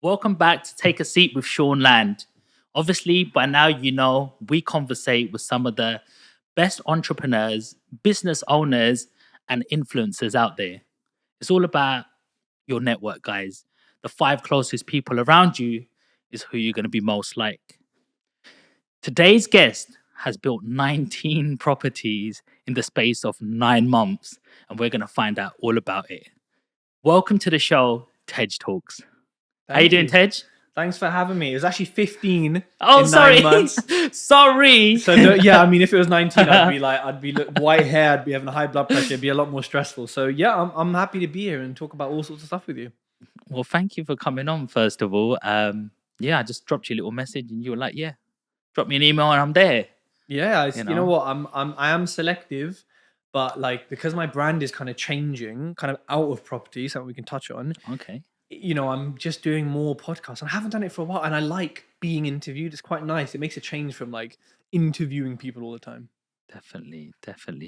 Welcome back to Take a Seat with Sean Land. Obviously, by now you know we conversate with some of the best entrepreneurs, business owners, and influencers out there. It's all about your network, guys. The five closest people around you is who you're going to be most like. Today's guest has built 19 properties in the space of 9 months, and we're going to find out all about it. Welcome to the show, Tej Talks. How you Thank doing, you. Tej? Thanks for having me. It was actually 15 Oh, in sorry. 9 months. Sorry. So I mean, if it was 19, I'd be white hair, I'd be having high blood pressure, it'd be a lot more stressful. So yeah, I'm happy to be here and talk about all sorts of stuff with you. Well, thank you for coming on, first of all. I just dropped you a little message and you were like, yeah, drop me an email and I'm there. Yeah, You you know know? what? I am selective, but like because my brand is kind of changing, kind of out of property, something we can touch on. Okay. I'm just doing more podcasts, and I haven't done it for a while, and I like being interviewed. It's quite nice. It makes a change from like interviewing people all the time. Definitely,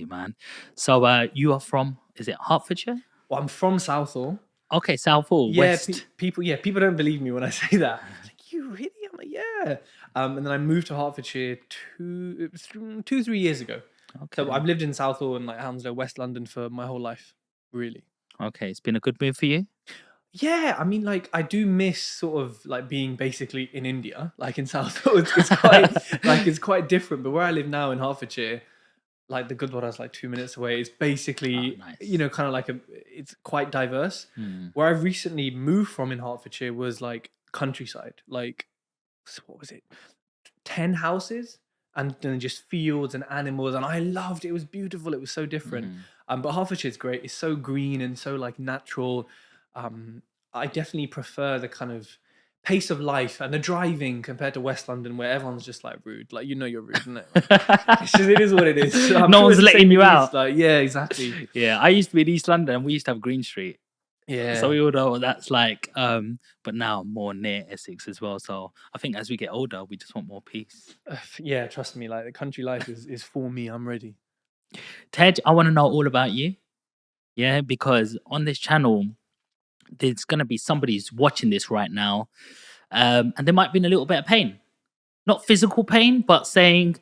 man. So you are from, is it Hertfordshire? Well, I'm from Southall. Okay, Southall, Yeah, West. people don't believe me when I say that. Like, you really? I'm like, yeah. And then I moved to Hertfordshire 3 years ago. Okay. So I've lived in Southall and like Hounslow, West London for my whole life, really. Okay, it's been a good move for you? Yeah, I mean, like I do miss sort of like being basically in India, like in Southall. It's quite it's quite different. But where I live now in Hertfordshire, like the Gurdwara is like 2 minutes away. It's basically, nice. kind of like it's quite diverse. Hmm. Where I've recently moved from in Hertfordshire was like countryside, like what was it, 10 houses and then just fields and animals, and I loved it. It was beautiful. It was so different. But Hertfordshire is great. It's so green and so like natural. I definitely prefer the kind of pace of life and the driving compared to West London, where everyone's just like rude. Like you're rude, isn't it? It is what it is. So No one's letting you out. Like, yeah, exactly. Yeah, I used to be in East London and we used to have Green Street. Yeah. So we all know what that's like. But now I'm more near Essex as well. So I think as we get older, we just want more peace. Yeah, trust me. Like the country life is for me. I'm ready. Tej, I want to know all about you. Yeah, because on this channel, there's going to be somebody who's watching this right now, and they might be in a little bit of pain. Not physical pain, but saying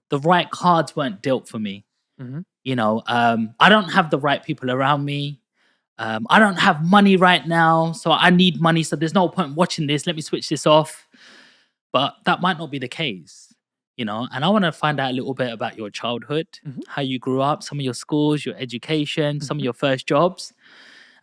the right cards weren't dealt for me. Mhm. I don't have the right people around me. I don't have money right now, so I need money. So there's no point in watching this. Let me switch this off. But that might not be the case, And I want to find out a little bit about your childhood, Mhm. how you grew up, some of your schools, your education, some of Mhm. your first jobs,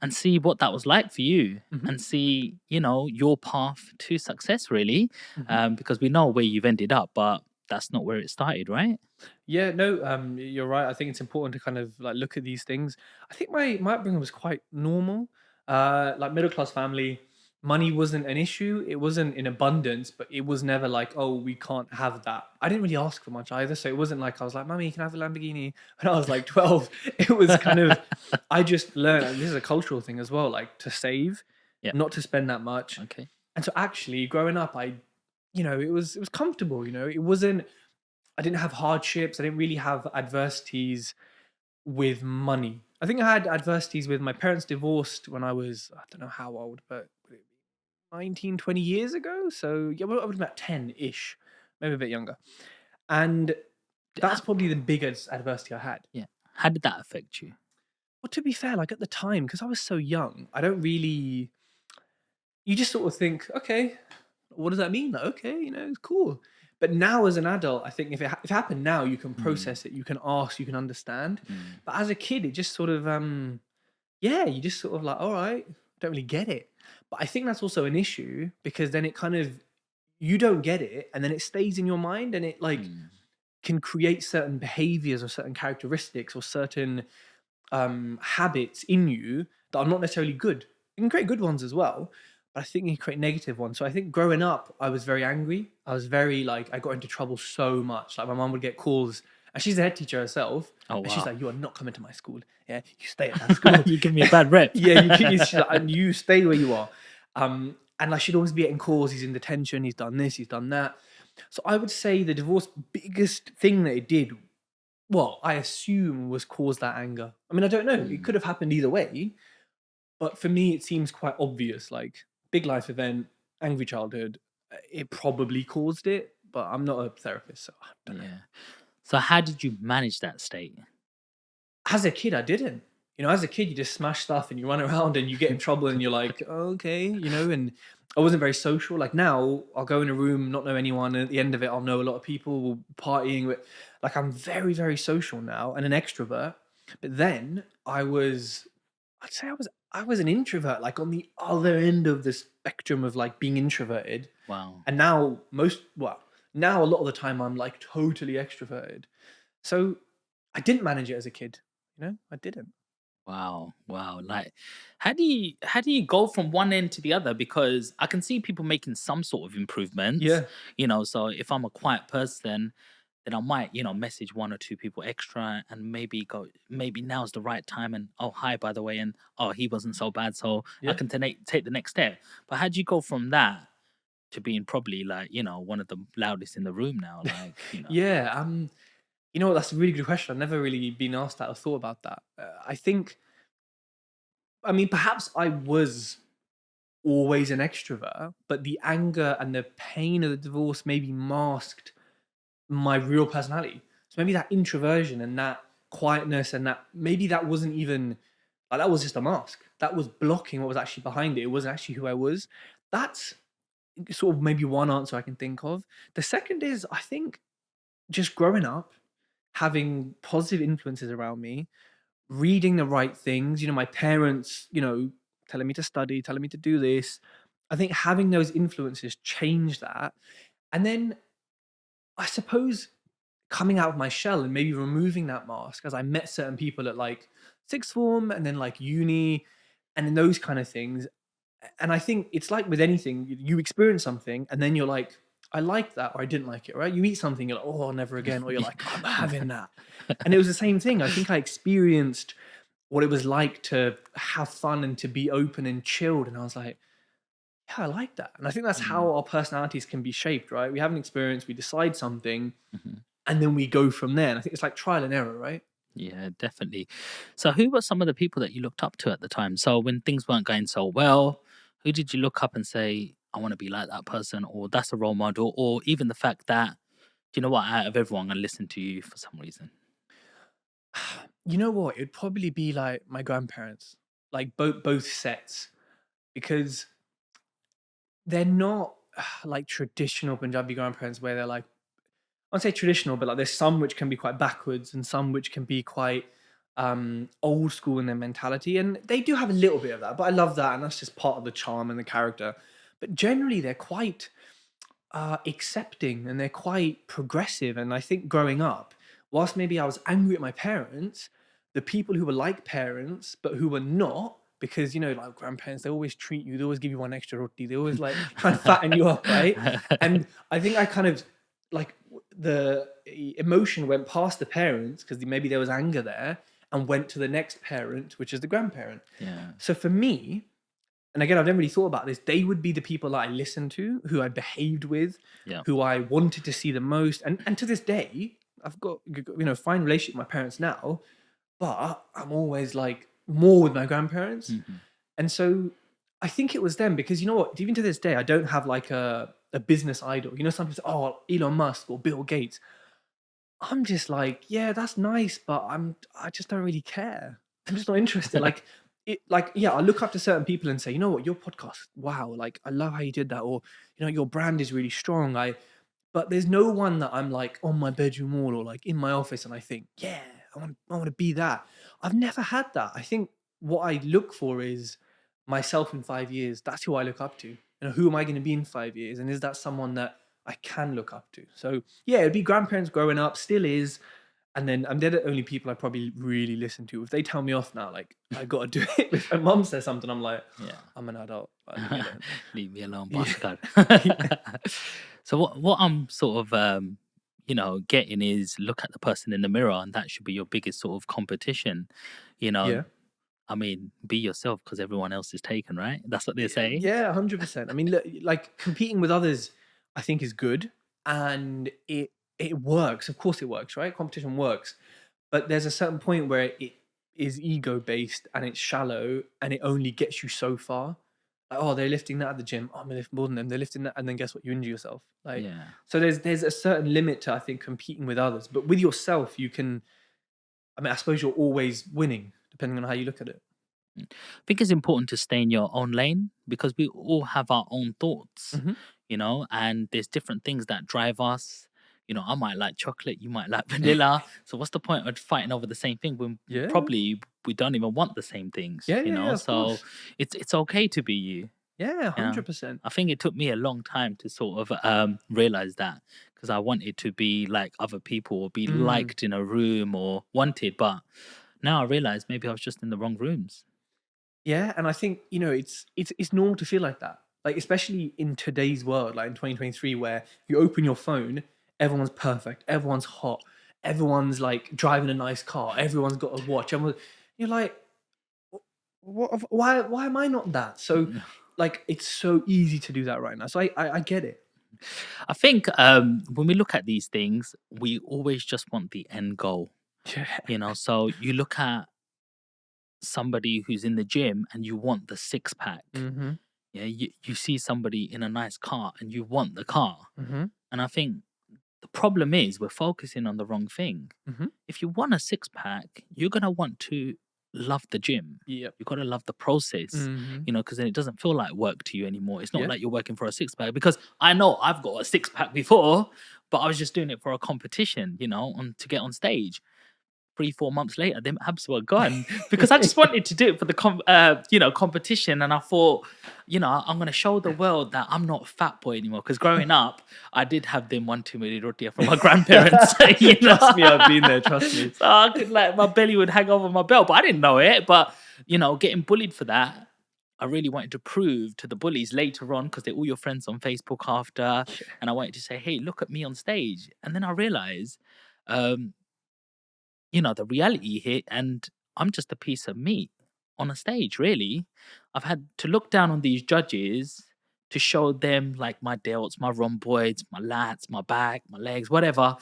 and see what that was like for you, Mhm. and see, your path to success, really, Mhm. because we know where you've ended up, but that's not where it started, right? Yeah, no, you're right. I think it's important to kind of like look at these things. I think my upbringing was quite normal. Like middle class family, money wasn't an issue. It wasn't in abundance, but it was never like, oh, we can't have that. I didn't really ask for much either, so it wasn't like I was like, "Mummy, can I have a Lamborghini?" When I was like 12. It was kind of, I just learned. And this is a cultural thing as well, like to save, Yeah. not to spend that much. Okay. And so actually, growing up, it was comfortable. It wasn't. I didn't have hardships. I didn't really have adversities with money. I think I had adversities with my parents divorced when I was, I don't know how old, but 19, 20 years ago. So yeah, I was about 10-ish, maybe a bit younger. And that's probably the biggest adversity I had. Yeah. How did that affect you? Well, to be fair, like at the time, because I was so young, I don't really, you just sort of think, okay, what does that mean? Like, okay, it's cool. But now as an adult, I think if it happened now, you can process it, you can ask, you can understand. But as a kid, it just sort of, you just sort of like, all right, don't really get it. But I think that's also an issue because then it kind of, you don't get it and then it stays in your mind and it like can create certain behaviors or certain characteristics or certain habits in you that are not necessarily good. You can create good ones as well, but I think you create negative ones. So I think growing up, I was very angry. I was very like, I got into trouble so much. Like my mom would get calls, and she's a head teacher herself. Oh, and she's wow. like, "You are not coming to my school. Yeah, you stay at that school. You give me a bad rep. Yeah, she's like, and you stay where you are." And like she'd always be getting calls. He's in detention. He's done this. He's done that. So I would say the divorce biggest thing that it did, well, I assume was cause that anger. I mean, I don't know. It could have happened either way, but for me, it seems quite obvious. Like big life event, angry childhood, it probably caused it, but I'm not a therapist, so I don't know. Yeah. So how did you manage that state? As a kid, I didn't. As a kid, you just smash stuff and you run around and you get in trouble and you're like, okay, and I wasn't very social. Like now, I'll go in a room, not know anyone, and at the end of it, I'll know a lot of people partying with. Like I'm very, very social now and an extrovert. But then I'd say I was an introvert, like on the other end of the spectrum of like being introverted. Wow. And now a lot of the time I'm like totally extroverted. So I didn't manage it as a kid. I didn't. Wow, wow. Like how do you go from one end to the other? Because I can see people making some sort of improvements, Yeah. so if I'm a quiet person, then I might, message one or two people extra and maybe now's the right time and oh hi by the way and oh he wasn't so bad, so I Yeah. can take the next step. But how do you go from that to being probably like, one of the loudest in the room now? Yeah. You know what? That's a really good question. I've never really been asked that or thought about that. I think, I mean, perhaps I was always an extrovert, but the anger and the pain of the divorce maybe masked my real personality. So maybe that introversion and that quietness and that maybe that wasn't even like that was just a mask. That was blocking what was actually behind it. It wasn't actually who I was. That's sort of maybe one answer I can think of. The second is I think just growing up, having positive influences around me, reading the right things, my parents, telling me to study, telling me to do this. I think having those influences changed that. And then I suppose coming out of my shell and maybe removing that mask as I met certain people at like sixth form and then like uni and then those kind of things. And I think it's like with anything, you experience something and then you're like, I like that or I didn't like it, right? You eat something, you're like, oh, never again. Or you're like, I'm having that. And it was the same thing. I think I experienced what it was like to have fun and to be open and chilled. And I was like, yeah, I like that. And I think that's Mm, how our personalities can be shaped, right? We have an experience, we decide something, mhm. and then we go from there. And I think it's like trial and error, right? Yeah, definitely. So, who were some of the people that you looked up to at the time? So, when things weren't going so well, who did you look up and say, I want to be like that person, or that's a role model, or even the fact that, do you know what, out of everyone, I listen to you for some reason? You know what? It'd probably be like my grandparents, like both sets, because they're not like traditional Punjabi grandparents where they're like I won't say traditional, but like there's some which can be quite backwards and some which can be quite old school in their mentality. And they do have a little bit of that, but I love that. And that's just part of the charm and the character. But generally, they're quite accepting and they're quite progressive. And I think growing up, whilst maybe I was angry at my parents, the people who were like parents, but who were not, because like grandparents, they always treat you, they always give you one extra roti, they always like try and fatten you up, right? And I think I kind of like the emotion went past the parents because maybe there was anger there and went to the next parent, which is the grandparent. Yeah, So for me, and again, I've never really thought about this. They would be the people that I listened to, who I behaved with, yeah. who I wanted to see the most. And to this day, I've got fine relationship with my parents now, but I'm always like more with my grandparents. Hmm. And so I think it was them because you know what? Even to this day, I don't have like a business idol. Some people say, oh, Elon Musk or Bill Gates. I'm just like, yeah, that's nice, but I just don't really care. I'm just not interested. Yeah, I look up to certain people and say, you know what, your podcast, wow, like I love how you did that, or your brand is really strong. But there's no one that I'm like on my bedroom wall or like in my office and I think, yeah, I want to be that. I've never had that. I think what I look for is myself in 5 years. That's who I look up to. Who am I going to be in 5 years? And is that someone that I can look up to? So yeah, it'd be grandparents growing up, still is. And then they're the only people I probably really listen to. If they tell me off now, like I gotta do it. If my mum says something, I'm like, Yeah. I'm an adult. Leave me alone. Leave me alone, Yeah. bastard. So what I'm sort of getting is look at the person in the mirror and that should be your biggest sort of competition. You know, Yeah. I mean, be yourself because everyone else is taken, right? That's what they say. Yeah, 100%. I mean, look, like competing with others, I think is good, and it works. Of course, it works, right? Competition works, but there's a certain point where it is ego based and it's shallow, and it only gets you so far. Like, oh, they're lifting that at the gym. Oh, I'm gonna lift more than them. They're lifting that, and then guess what? You injure yourself. Like, Yeah. so there's a certain limit to, I think, competing with others, but with yourself, you can. I mean, I suppose you're always winning, depending on how you look at it. I think it's important to stay in your own lane because we all have our own thoughts, Hmm. and there's different things that drive us. I might like chocolate, you might like vanilla. So what's the point of fighting over the same thing when Yeah, probably we don't even want the same things, yeah, yeah, yeah. Of So course. it's okay to be you. Yeah, You know, 100%. I think it took me a long time to sort of realize that because I wanted to be like other people or be Mm. liked in a room or wanted, but now I realize maybe I was just in the wrong rooms. Yeah, and I think, it's normal to feel like that. Like, especially in today's world, like in 2023, where you open your phone, everyone's perfect, everyone's hot, everyone's like driving a nice car, everyone's got a watch. You're like, why am I not that? So, like, it's so easy to do that right now. So I get it. I think when we look at these things, we always just want the end goal. Yeah. So you look at somebody who's in the gym and you want the six pack. Mhm. Yeah, you see somebody in a nice car and you want the car. Mhm. And I think the problem is we're focusing on the wrong thing. Mhm. If you want a six pack, you're gonna want to love the gym. Yep. You gotta love the process, Mhm. because then it doesn't feel like work to you anymore. It's not Yeah. like you're working for a six pack because I know I've got a six pack before, but I was just doing it for a competition, to get on stage. 3, 4 months later, them abs were gone because I just wanted to do it for the competition, and I thought, I'm gonna show the world that I'm not a fat boy anymore. Because growing up, I did have them one too many rotia from my grandparents, Trust me, I've been there. Trust me. so I could like my belly would hang over my belt, but I didn't know it. But getting bullied for that. I really wanted to prove to the bullies later on because they're all your friends on Facebook after, and I wanted to say, "Hey, look at me on stage." And then I realized, um, the reality hit and I'm just a piece of meat on a stage, really. I've had to look down on these judges to show them like my delts, my rhomboids, my lats, my back, my legs, whatever.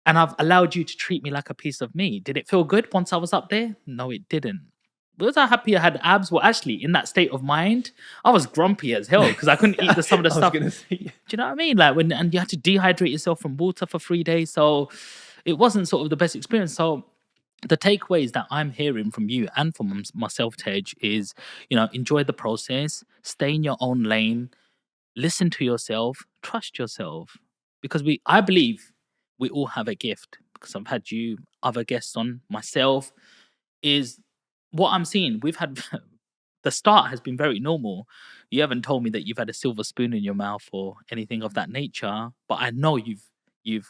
And I've allowed you to treat me like a piece of meat. Did it feel good once I was up there? No, it didn't. Was I happy I had abs? Well, actually, in that state of mind, I was grumpy as hell because I couldn't eat some of the I was stuff. gonna say, Do you know what I mean? Like and you had to dehydrate yourself from water for 3 days. So it wasn't sort of the best experience. So the takeaways that I'm hearing from you and from myself, Tej, is enjoy the process, stay in your own lane, listen to yourself, trust yourself, because I believe we all have a gift. Because I've had you, other guests on, myself, is what I'm seeing. We've had the start has been very normal. You haven't told me that you've had a silver spoon in your mouth or anything of that nature, but I know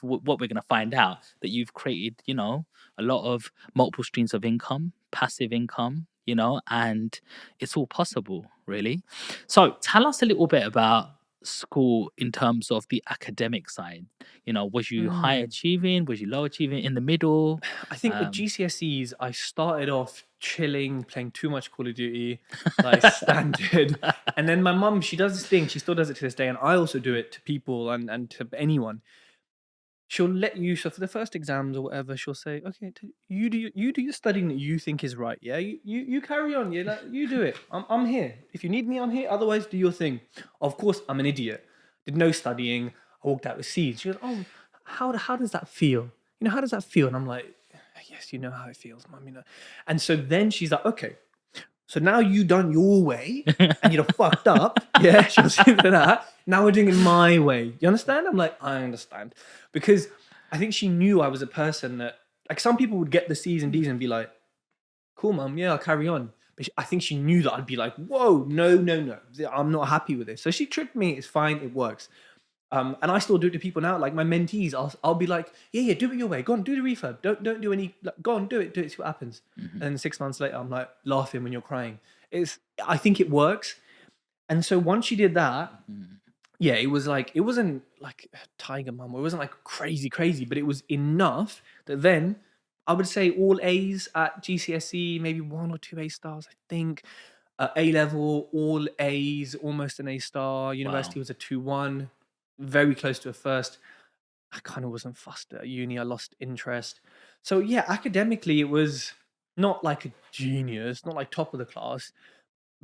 what we're going to find out that you've created, a lot of multiple streams of income, passive income, and it's all possible, really. So tell us a little bit about school in terms of the academic side. Was you high mm. achieving? Was you low achieving? In the middle? I think with Um, GCSEs, I started off chilling, playing too much Call of Duty, like standard. And then my mum, she does this thing, she still does it to this day, and I also do it to people and to anyone. She'll let you, so for the first exams or whatever, she'll say, "Okay, you do your studying that you think is right. Yeah, you carry on. Yeah, like, you do it. I'm here. If you need me, I'm here. Otherwise, do your thing." Of course, I'm an idiot. Did no studying. I walked out with C's. She goes, "Oh, how does that feel? How does that feel?" And I'm like, "Yes, you know how it feels, mum. You know." And so then she's like, "Okay, so now you done your way and you're fucked up." Yeah, she was into that. Now we're doing it my way. You understand? I'm like, I understand. Because I think she knew I was a person that, like, some people would get the C's and D's and be like, cool, mum, yeah, I'll carry on. But I think she knew that I'd be like, whoa, no, no, no. I'm not happy with this. So she tricked me. It's fine. It works. And I still do it to people now. Like my mentees, I'll be like, yeah, do it your way. Go on, do the refurb. Don't do any. Like, go on, do it. See what happens. mhm. And 6 months later, I'm like laughing when you're crying. I think it works. And so once she did that, Mhm. yeah, it was like, it wasn't like a tiger mum. It wasn't like crazy, crazy, but it was enough that then I would say all A's at GCSE, maybe 1 or 2 A stars, I think. A level, all A's, almost an A star. Wow. University was a 2-1, very close to a first. I kind of wasn't fussed at uni. I lost interest. So yeah, academically, it was not like a genius, not like top of the class,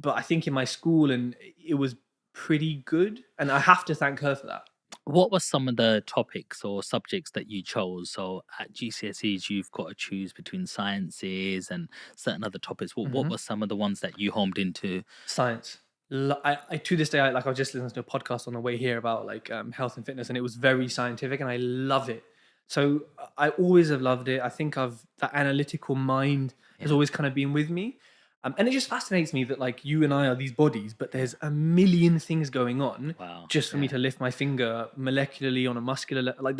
but I think in my school and it was pretty good, and I have to thank her for that. What were some of the topics or subjects that you chose? So at GCSEs, you've got to choose between sciences and certain other topics. What Mhm. were some of the ones that you homed into? Science. I to this day, I was just listening to a podcast on the way here about like health and fitness, and it was very scientific, and I love it. So I always have loved it. I think I've that analytical mind has Yeah. always kind of been with me, and it just fascinates me that like you and I are these bodies, but there's a million things going on Wow. just for me Yeah. to lift my finger molecularly on a muscular level. Like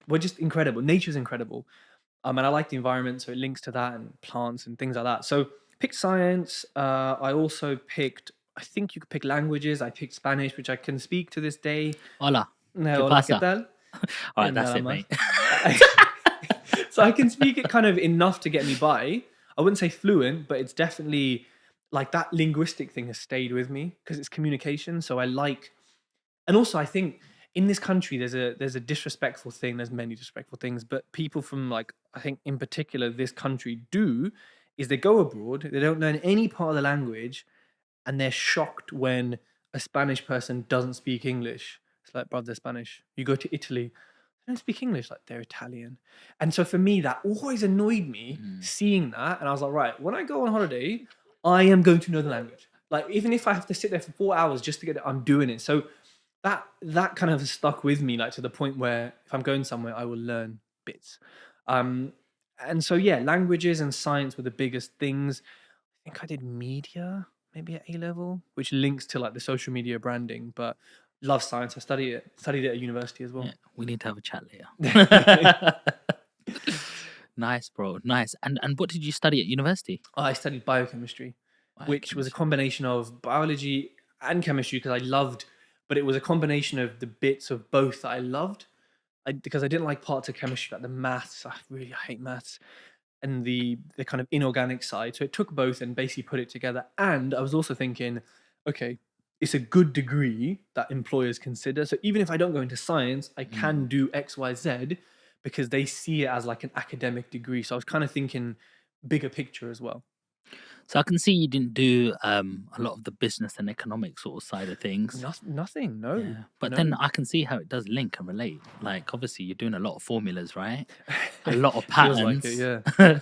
we're just incredible. Nature's incredible. And I like the environment, so it links to that and plants and things like that. So picked science. I also picked. I think you could pick languages. I picked Spanish, which I can speak to this day. Hola. ¿Qué No, hola, ¿qué pasa? tal? All right, that's Nada it, más. mate. So I can speak it kind of enough to get me by. I wouldn't say fluent, but it's definitely like that linguistic thing has stayed with me because it's communication. So I like, and also I think in this country there's a disrespectful thing. There's many disrespectful things, but people from like I think in particular this country do is they go abroad, they don't learn any part of the language, and they're shocked when a Spanish person doesn't speak English. It's like, bro, they're Spanish. You go to Italy, they don't speak English, like they're Italian. And so for me, that always annoyed me Mm. seeing that. And I was like, right, when I go on holiday, I am going to know the language. Like even if I have to sit there for 4 hours just to get it, I'm doing it. So that kind of stuck with me, like to the point where if I'm going somewhere, I will learn bits. Um, and so yeah, languages and science were the biggest things. I think I did media maybe at A level, which links to like the social media branding. But love science. I studied it at university as well. Yeah, we need to have a chat later. Nice, bro. Nice. And what did you study at university? I studied biochemistry, which was a Biochemistry. combination of biology and chemistry because I loved, but it was a combination of the bits of both that I loved. Because I didn't like parts of chemistry, like the maths. I hate maths and the kind of inorganic side. So it took both and basically put it together. And I was also thinking, okay, it's a good degree that employers consider. So even if I don't go into science, I can Mm. do X, Y, Z because they see it as like an academic degree. So I was kind of thinking bigger picture as well. So I can see you didn't do a lot of the business and economic sort of side of things. Nothing. No, Yeah. But then no. I can see how it does link and relate. Like obviously you're doing a lot of formulas, right? A lot of Feels like it. patterns. Yeah.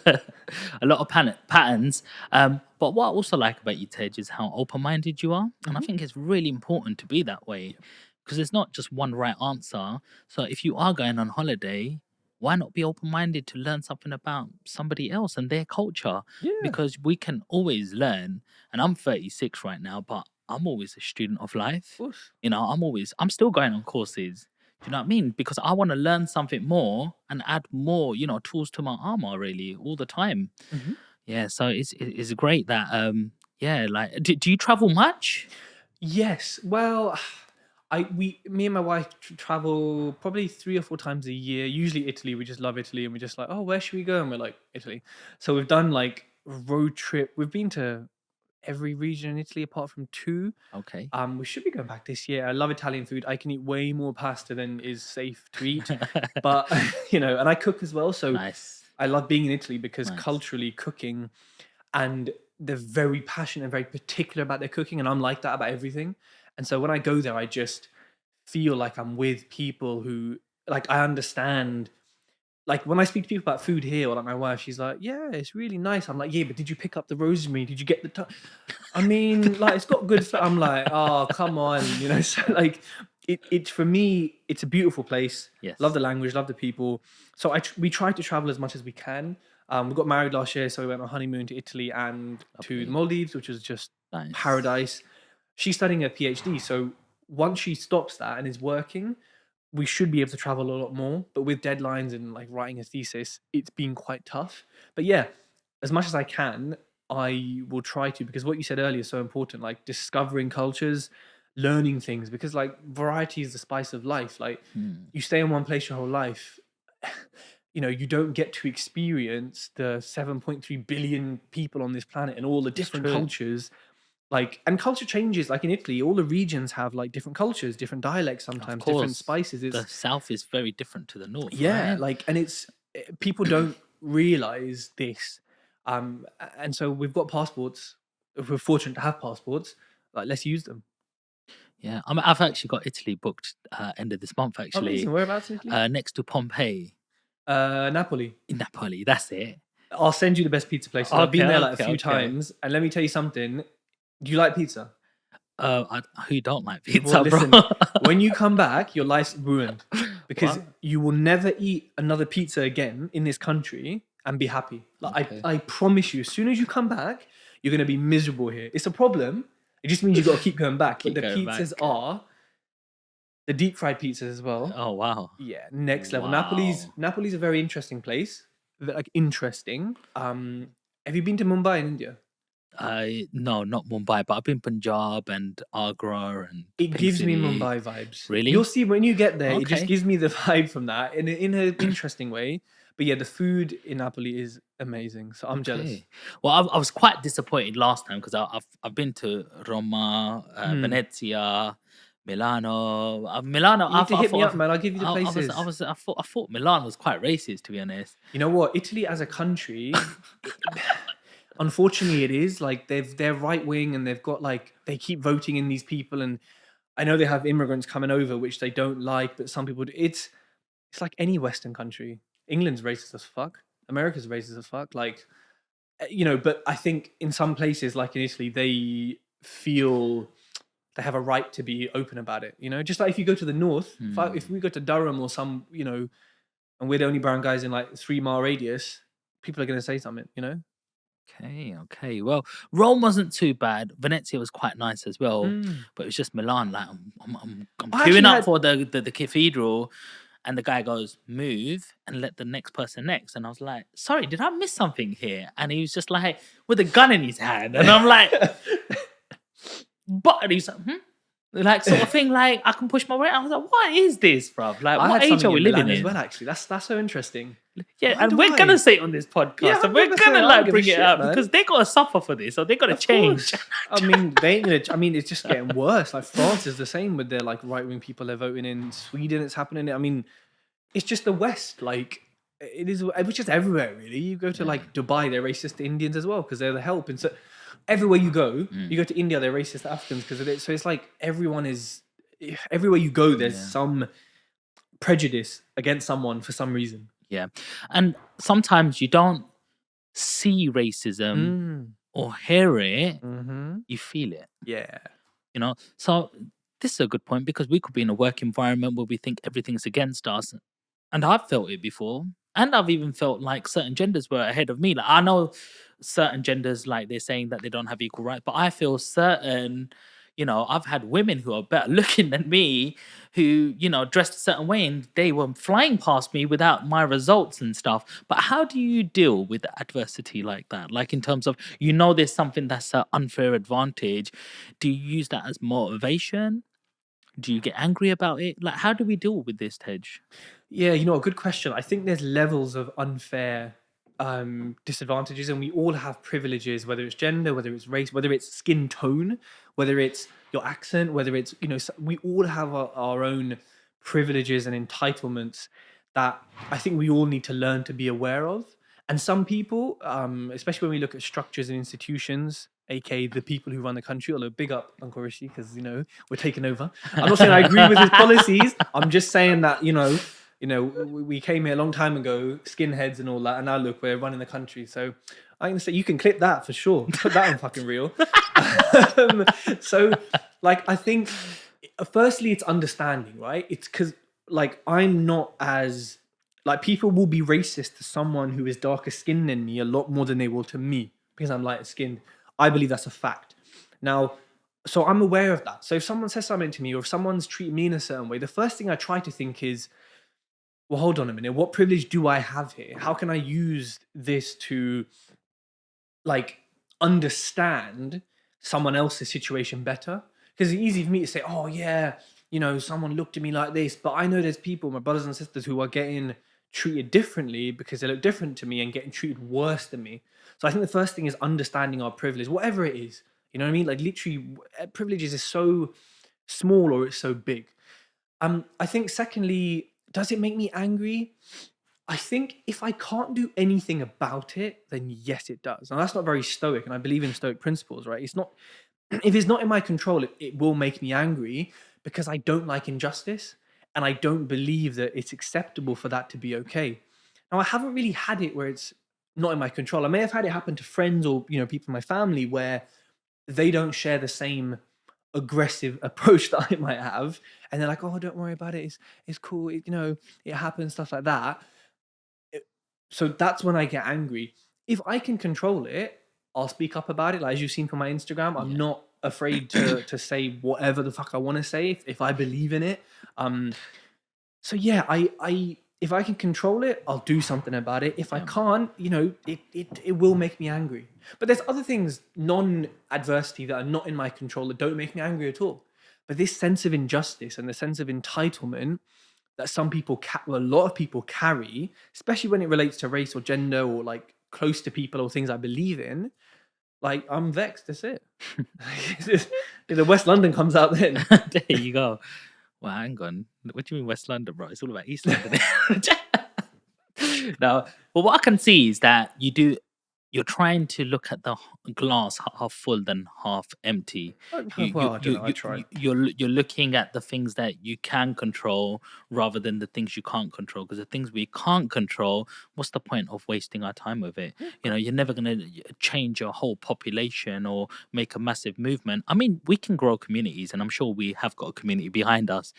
A lot of patterns. But what I also like about you, Tej, is how open-minded you are. And I Mhm. think it's really important to be that way because there's not just one right answer. So if you are going on holiday, why not be open-minded to learn something about somebody else and their culture? Yeah. Of Because we can always learn. And I'm 36 right now, but I'm always a student of life. course. I'm still going on courses. Do you know what I mean? Because I want to learn something more and add more, tools to my armor really all the time. Mhm. Yeah, so it's great that yeah, like do you travel much? Yes. Well, me and my wife travel probably 3 or 4 times a year. Usually Italy. We just love Italy, and we're just like, oh, where should we go? And we're like Italy. So we've done like road trip. We've been to every region in Italy apart from two. Okay. We should be going back this year. I love Italian food. I can eat way more pasta than is safe to eat, but and I cook as well. So Nice. I love being in Italy because Nice. culturally cooking and they're very passionate and very particular about their cooking, and I'm like that about everything. And so when I go there, I just feel like I'm with people who like I understand. Like when I speak to people about food here, or like my wife, she's like, "Yeah, it's really nice." I'm like, "Yeah, but did you pick up the rosemary? Did you get the?" I mean, like it's got good. I'm like, "Oh, come on," So like, it for me, it's a beautiful place. Love Yes. the language, love the people. So we try to travel as much as we can. We got married last year, so we went on honeymoon to Italy and to the Lovely. Maldives, which was just Nice. paradise. She's studying a PhD, so once she stops that and is working, we should be able to travel a lot more. But with deadlines and like writing a thesis, it's been quite tough. But yeah, as much as I can, I will try to because what you said earlier is so important, like discovering cultures, learning things, because like variety is the spice of life. Like Hmm. you stay in one place your whole life, you don't get to experience the 7.3 billion people on this planet and all the It's different true. cultures. Like, and culture changes. Like in Italy, all the regions have like different cultures, different dialects, Of sometimes different course. spices. The It's south is very different to the north, yeah, right? like, and people don't realize this. And so we've got passports. if we're fortunate to have passports, like let's use them. Yeah, I've actually got Italy booked end of this month. Actually, Amazing. Whereabouts in Italy? next to Pompeii Napoli. in Napoli. That's it. I'll send you the best pizza places. I've Okay, been there like a okay, few okay. times, and let me tell you something. Do you like pizza? Who don't like Well, pizza, bro? listen. When you come back, your life's ruined because What? you will never eat another pizza again in this country and be happy. Like Okay. I promise you, as soon as you come back, you're gonna be miserable here. It's a problem. It just means you got to keep going back. But Keep the going back. pizzas are the deep fried pizzas as well. Oh wow. Yeah, next level. Wow. Napoli's a very interesting place. Like interesting. Have you been to Mumbai in India? No, not Mumbai, but I've been Punjab and Agra and It Pink gives me City. Mumbai vibes. Really? You'll see when you get there. It just Okay. gives me the vibe from that in an interesting way. But yeah, the food in Napoli is amazing. So I'm jealous. Okay. Well, I was quite disappointed last time because I've been to Roma, Hmm. Venezia, Milano. Milano, You need to I hit me thought up, man. I'll give you the places. I thought Milan was quite racist, to be honest. You know what? Italy as a country, unfortunately, it is like they're right wing and they've got like they keep voting in these people, and I know they have immigrants coming over which they don't like, but some people do. It's like any Western country. England's racist as fuck. America's racist as fuck. Like but I think in some places, like in Italy, they feel they have a right to be open about it. Just like if you go to the north, if Hmm. we go to Durham or some, and we're the only brown guys in like 3 mile radius, people are going to say something. Okay, okay. Well, Rome wasn't too bad. Venezia was quite nice as well, Mm. but it was just Milan. Like I'm I actually queuing up had, for the cathedral, and the guy goes, "Move and let the next person next." And I was like, "Sorry, did I miss something here?" And he was just like with a gun in his hand, and I'm like, "But," and he's like, "Hmm." Like sort of thing, like I can push my way. I was like, "What is this, bruv? Like, I what had age are something we in living Milan as in?" well. Actually, that's so interesting. Yeah, Why and do we're I? gonna say it on this Yeah, podcast, and we're 100%. gonna I don't like give a bring it shit, up man. because they gotta suffer for this, or they gotta Of change. course. I mean, they ain't gonna. I mean, it's just getting worse. Like France is the same with their like right wing people they're voting in. Sweden, it's happening. I mean, it's just the West. Like it is, which is everywhere really. You go to Yeah. like Dubai, they're racist to Indians as well because they're the help. And so everywhere Mm, you go to India, they're racist to Africans because of it. So it's like everyone is. Everywhere you go, there's yeah, some prejudice against someone for some reason. yeah. And sometimes you don't see racism Mm. or hear it, Hmm. you feel it. Yeah. So this is a good point because we could be in a work environment where we think everything's against us, and I've felt it before, and I've even felt like certain genders were ahead of me. Like I know certain genders, like they're saying that they don't have equal rights, but I feel certain. I've had women who are better looking than me, who dressed a certain way, and they were flying past me without my results and stuff. But how do you deal with adversity like that? Like in terms of there's something that's an unfair advantage. Do you use that as motivation? Do you get angry about it? Like, how do we deal with this, Tej? Yeah, a good question. I think there's levels of unfair disadvantages, and we all have privileges, whether it's gender, whether it's race, whether it's skin tone, whether it's your accent, whether it's, we all have our own privileges and entitlements that I think we all need to learn to be aware of. And some people, especially when we look at structures and institutions, aka the people who run the country, although big up Uncle Rishi, because we're taking over. I'm not saying I agree with his policies. I'm just saying that we came here a long time ago, skinheads and all that, and now look, we're running the country. So I'm gonna say you can clip that for sure. Put that on fucking reel. So, like, I think, firstly, it's understanding, right? It's because, like, I'm not as like people will be racist to someone who is darker skinned than me a lot more than they will to me because I'm lighter skinned. I believe that's a fact. Now, so I'm aware of that. So if someone says something to me or if someone's treating me in a certain way, the first thing I try to think is, well, hold on a minute. What privilege do I have here? How can I use this to like understand someone else's situation better? Because it's easy for me to say, oh yeah, someone looked at me like this, but I know there's people, my brothers and sisters, who are getting treated differently because they look different to me and getting treated worse than me. So I think the first thing is understanding our privilege, whatever it is. You know what I mean? Like literally, privileges is so small or it's so big. I think secondly, does it make me angry? I think if I can't do anything about it, then yes, it does. And that's not very stoic. And I believe in stoic principles, right? It's not, if it's not in my control, it will make me angry because I don't like injustice. And I don't believe that it's acceptable for that to be okay. Now, I haven't really had it where it's not in my control. I may have had it happen to friends or, people in my family where they don't share the same aggressive approach that I might have. And they're like, oh, don't worry about it. It's cool. It happens, stuff like that. So that's when I get angry. If I can control it, I'll speak up about it. Like as you've seen from my Instagram, I'm Yeah. not afraid to say whatever the fuck I want to say if I believe in it. So yeah, I if I can control it, I'll do something about it. If I can't, it will make me angry. But there's other things, non-adversity, that are not in my control that don't make me angry at all. But this sense of injustice and the sense of entitlement that some people, a lot of people carry, especially when it relates to race or gender or like close to people or things I believe in, like I'm vexed. That's it. The West London comes out then. There you go. Well, hang on. What do you mean West London, bro? It's all about East London. No, but what I can see is that you're trying to look at the glass half full than half empty. Well, I don't know. I try. You're looking at the things that you can control rather than the things you can't control. Because the things we can't control, what's the point of wasting our time with it? You're never going to change your whole population or make a massive movement. I mean, we can grow communities, and I'm sure we have got a community behind us.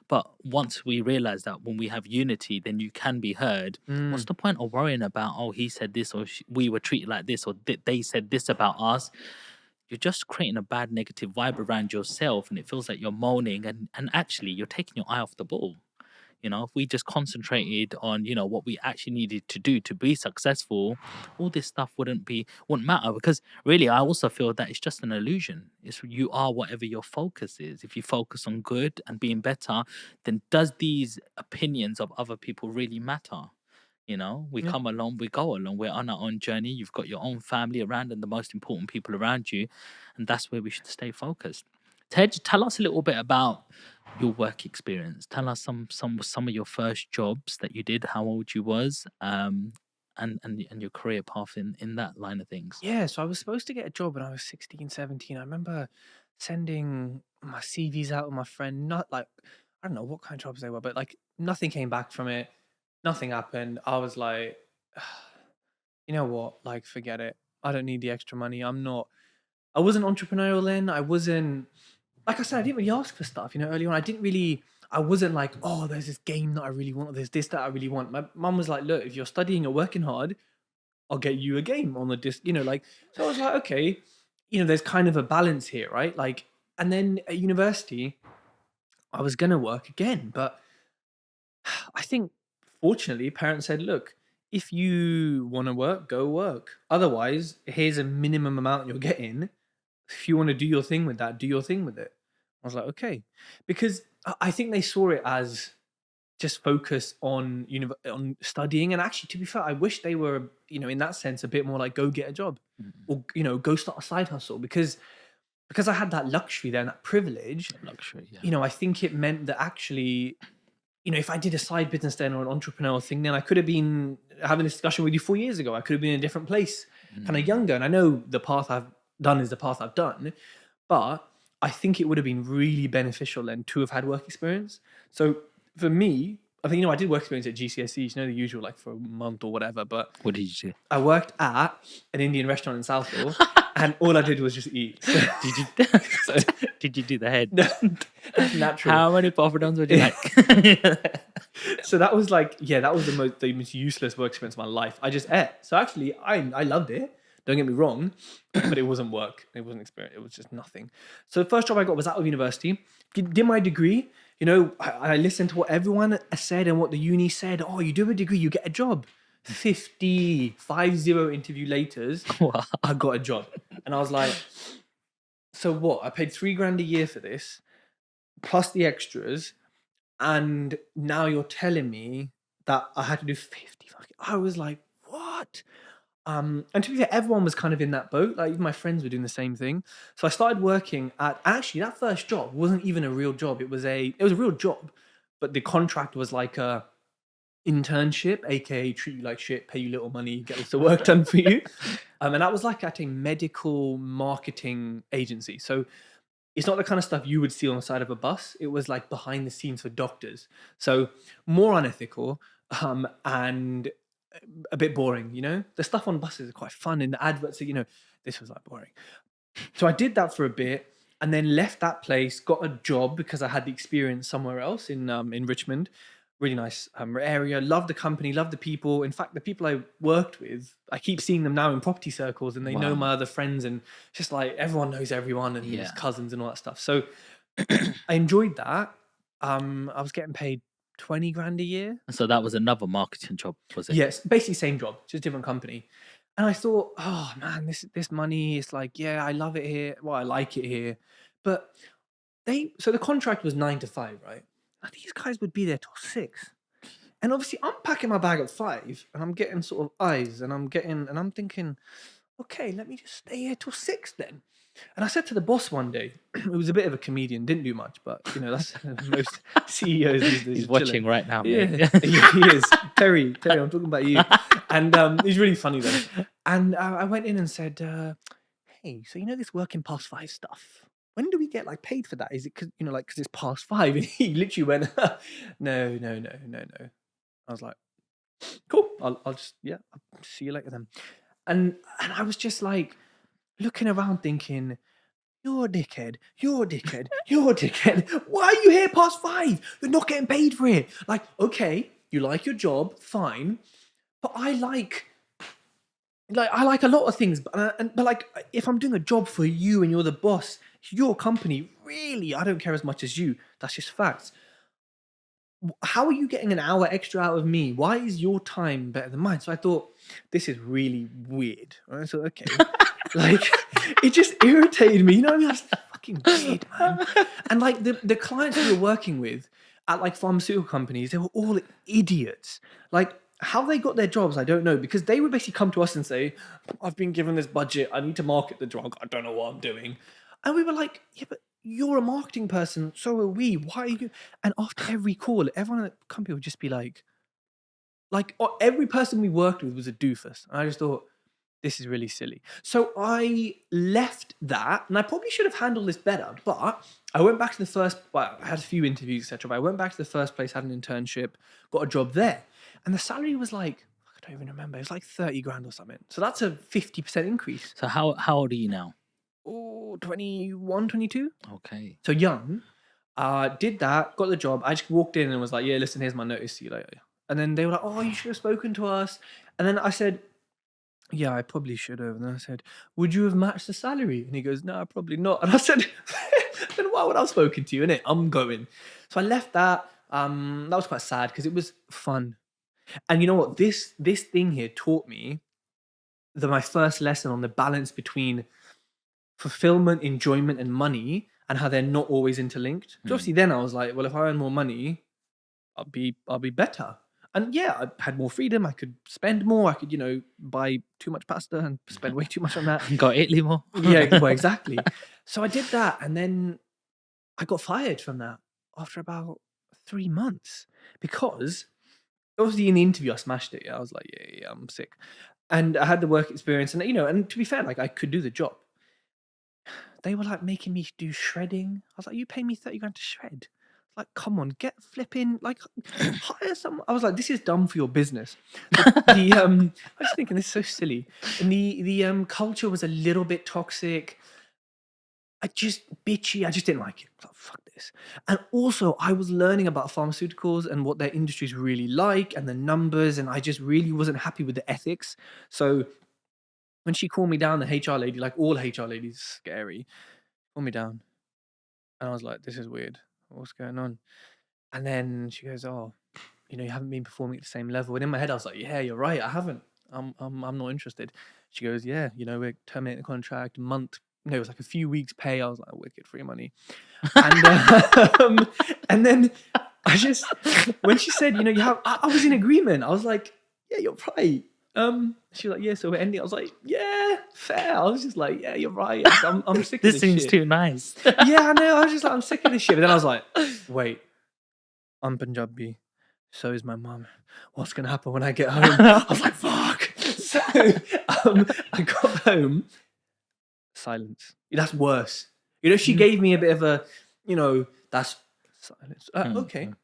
But once we realize that when we have unity, then you can be heard. What's the point of worrying about, oh, he said this, or we were treated like this, or they said this about us? You're just creating a bad negative vibe around yourself, and it feels like you're moaning, and actually you're taking your eye off the ball. If we just concentrated on, what we actually needed to do to be successful, all this stuff wouldn't matter. Because really, I also feel that it's just an illusion. It's you are whatever your focus is. If you focus on good and being better, then does these opinions of other people really matter? We Yeah. come along, we go along, we're on our own journey. You've got your own family around and the most important people around you, and that's where we should stay focused. Tej, tell us a little bit about your work experience. Tell us some of your first jobs that you did, how old you was, and your career path in that line of things. Yeah, so I was supposed to get a job when I was 16, 17. I remember sending my CVs out with my friend, not like, I don't know what kind of jobs they were, but like nothing came back from it. Nothing happened. I was like, you know what? Like, forget it. I don't need the extra money. I wasn't entrepreneurial then. I wasn't, like I said, I didn't really ask for stuff, early on. I wasn't like, oh, there's this game that I really want, or there's this that I really want. My mum was like, look, if you're studying or working hard, I'll get you a game on the disc, like, so I was like, okay, there's kind of a balance here, right? Like, and then at university, I was going to work again, but I think fortunately, parents said, look, if you want to work, go work. Otherwise, here's a minimum amount you're getting. If you want to do your thing with that, do your thing with it. I was like, okay. Because I think they saw it as just focus on on studying. And actually, to be fair, I wish they were, in that sense, a bit more like go get a job or, go start a side hustle because I had that luxury there and that privilege. Luxury, yeah. I think it meant that actually, if I did a side business then or an entrepreneurial thing, then I could have been having this discussion with you 4 years ago. I could have been in a different place, kind of younger. And I know the path I've done is the path I've done, but I think it would have been really beneficial then to have had work experience. So for me, I think, I did work experience at GCSEs, the usual, like for a month or whatever, but What did you do? I worked at an Indian restaurant in Southall and all I did was just eat. So, Did you so did you do the head? that's natural. How many poppadoms would you like? So that was like, yeah, that was the most useless work experience of my life. I just ate. So actually, I loved it. Don't get me wrong, but it wasn't work. It wasn't experience. It was just nothing. So the first job I got was out of university. Did my degree. I listened to what everyone said and what the uni said. Oh, you do a degree, you get a job. 50 interview laters, Wow. I got a job. And I was like, so what? I paid $3,000 a year for this, plus the extras. And now you're telling me that I had to do 50 fucking. I was like, what? And to be fair, everyone was kind of in that boat. Like even my friends were doing the same thing. So I started working at, actually that first job wasn't even a real job. It was a real job, but the contract was like internship, aka treat you like shit, pay you little money, get lots of work done for you. And that was like at a medical marketing agency. So it's not the kind of stuff you would see on the side of a bus. It was like behind the scenes for doctors. So more unethical, and a bit boring, you know? The stuff on buses are quite fun, and the adverts are, this was like boring. So I did that for a bit and then left that place, got a job because I had the experience somewhere else in Richmond. Really nice area. Loved the company, loved the people. In fact, the people I worked with, I keep seeing them now in property circles, and they know my other friends, and just like everyone knows everyone and his cousins and all that stuff. So I enjoyed that. I was getting paid 20 grand a year. So that was another marketing job, was it? Yes, basically same job, just different company. And I thought, oh man, this money is like, yeah, I love it here. Well, I like it here. But so the contract was 9 to 5, right? Now, these guys would be there till 6. And obviously I'm packing my bag at 5 and I'm getting sort of eyes and I'm thinking, okay, let me just stay here till 6 then. And I said to the boss one day, it was a bit of a comedian, didn't do much, but that's most CEOs these days. He's watching right now, mate. Yeah, he is. Terry, I'm talking about you. And he's really funny though. And I went in and said, hey, so this working past 5 stuff, when do we get like paid for that? Is it because because it's past 5? And he literally went, no. I was like, cool. I'll just I'll see you later then. And I was just like looking around thinking, you're a dickhead. Why are you here past 5? You're not getting paid for it. Like, okay, you like your job, fine, but I like a lot of things, but like if I'm doing a job for you and you're the boss, your company, really, I don't care as much as you. That's just facts. How are you getting an hour extra out of me? Why is your time better than mine? So I thought, this is really weird. Right? So okay, like it just irritated me. You know what I mean? I was fucking weird, man. And like the clients we were working with at like pharmaceutical companies, they were all idiots. Like how they got their jobs, I don't know, because they would basically come to us and say, I've been given this budget, I need to market the drug, I don't know what I'm doing. And we were like, yeah, but you're a marketing person, so are we. Why are you? And after every call, everyone at the company would just be like, every person we worked with was a doofus. And I just thought, this is really silly. So I left that, and I probably should have handled this better, but I went back to the first, I had a few interviews, etc. But I went back to the first place, had an internship, got a job there. And the salary was like, I don't even remember, it was like 30 grand or something. So that's a 50% increase. So how old are you now? Oh, 21, 22. Okay. So young. Did that, got the job. I just walked in and was like, yeah, listen, here's my notice, see you later. And then they were like, oh, you should have spoken to us. And then I said, yeah, I probably should have. And then I said, would you have matched the salary? And he goes, no, probably not. And I said, then why would I have spoken to you, innit? I'm going. So I left that. That was quite sad because it was fun. And you know what? This thing here taught me my first lesson on the balance between fulfillment, enjoyment, and money, and how they're not always interlinked. So obviously then I was like, well, if I earn more money, I'll be better. And yeah, I had more freedom. I could spend more. I could, buy too much pasta and spend way too much on that. Got Italy more. Yeah, well, exactly. So I did that, and then I got fired from that after about 3 months because obviously in the interview I smashed it. Yeah, I was like, yeah, I'm sick, and I had the work experience, and and to be fair, like I could do the job. They were like making me do shredding. I was like, you pay me 30 grand to shred? Like, come on, get flipping, like, hire someone. I was like, this is dumb for your business. I was thinking, this is so silly. And the culture was a little bit toxic. Bitchy. I just didn't like it. I was like, fuck this. And also, I was learning about pharmaceuticals and what their industry is really like and the numbers. And I just really wasn't happy with the ethics. So when she called me down, the HR lady, like all HR ladies, scary, called me down. And I was like, this is weird. What's going on? And then she goes, oh, you haven't been performing at the same level. And in my head, I was like, yeah, you're right. I haven't. I'm not interested. She goes, yeah, we're terminating the contract, it was like a few weeks pay. I was like, wicked, free money. And and then when she said, I was in agreement. I was like, yeah, you're right. She was like, yeah, so we're ending. I was like, yeah, fair. I was just like, yeah, you're right. I'm sick of this This seems shit. too nice. Yeah, I know. I was just like, I'm sick of this shit. But then I was like, wait, I'm Punjabi. So is my mum. What's gonna happen when I get home? I was like, fuck. So I got home, silence. That's worse. She Mm, gave me a bit of a, that's silence. Okay. mm.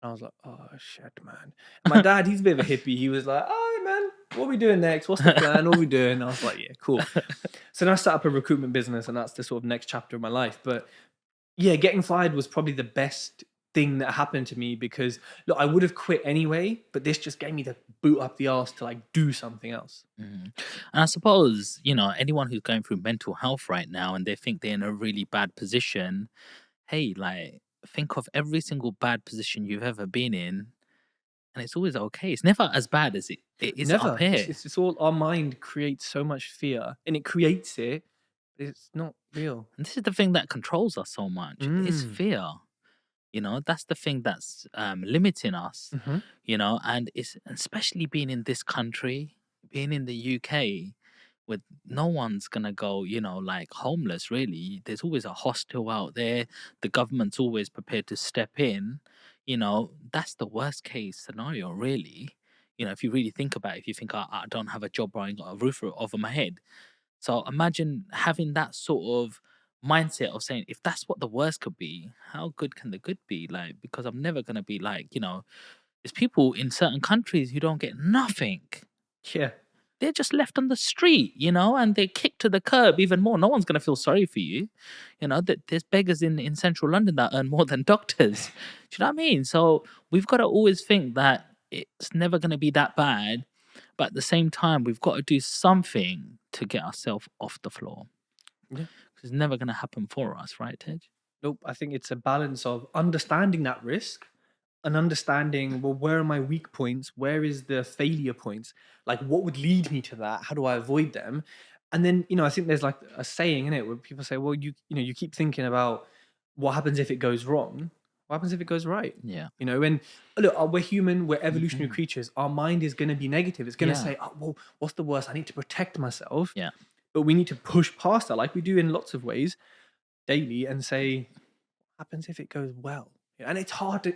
I was like, oh shit, man. And my dad, he's a bit of a hippie. He was like, all right, man, what are we doing next? What's the plan? What are we doing? I was like, yeah, cool. So then I set up a recruitment business, and that's the sort of next chapter of my life. But yeah, getting fired was probably the best thing that happened to me because look, I would have quit anyway, but this just gave me the boot up the arse to like do something else. Mhm. And I suppose, anyone who's going through mental health right now and they think they're in a really bad position, hey, like, think of every single bad position you've ever been in, and it's always okay. It's never as bad as it is up Never. It's, here. it's it's all our mind creates so much fear, and it creates it, but it's not real. And this is the thing that controls us so much is Mm. fear. That's the thing that's limiting us, Hmm. and it's especially being in this country, being in the UK, with no one's gonna go, like homeless, really. There's always a hostel out there. The government's always prepared to step in. That's the worst case scenario, really. If you really think about it, if you think I don't have a job or I ain't got a roof over my head. So imagine having that sort of mindset of saying, if that's what the worst could be, how good can the good be? Like, because I'm never gonna be like, there's people in certain countries who don't get nothing. Yeah. They're just left on the street, and they're kicked to the curb even more. No one's gonna feel sorry for you. That there's beggars in central London that earn more than doctors. Do you know what I mean? So we've got to always think that it's never gonna be that bad, but at the same time, we've got to do something to get ourselves off the floor. Yeah. 'Cause it's never gonna happen for us, right, Tej? Nope. I think it's a balance of understanding that risk and understanding, well, where are my weak points? Where is the failure points? Like, what would lead me to that? How do I avoid them? And then, I think there's like a saying in it where people say, well, you keep thinking about what happens if it goes wrong. What happens if it goes right? Yeah. And look, we're human, we're evolutionary Mhm. creatures. Our mind is going to be negative. It's going to Yeah. say, oh, well, what's the worst? I need to protect myself. Yeah. But we need to push past that, like we do in lots of ways daily, and say, happens if it goes well? And it's hard to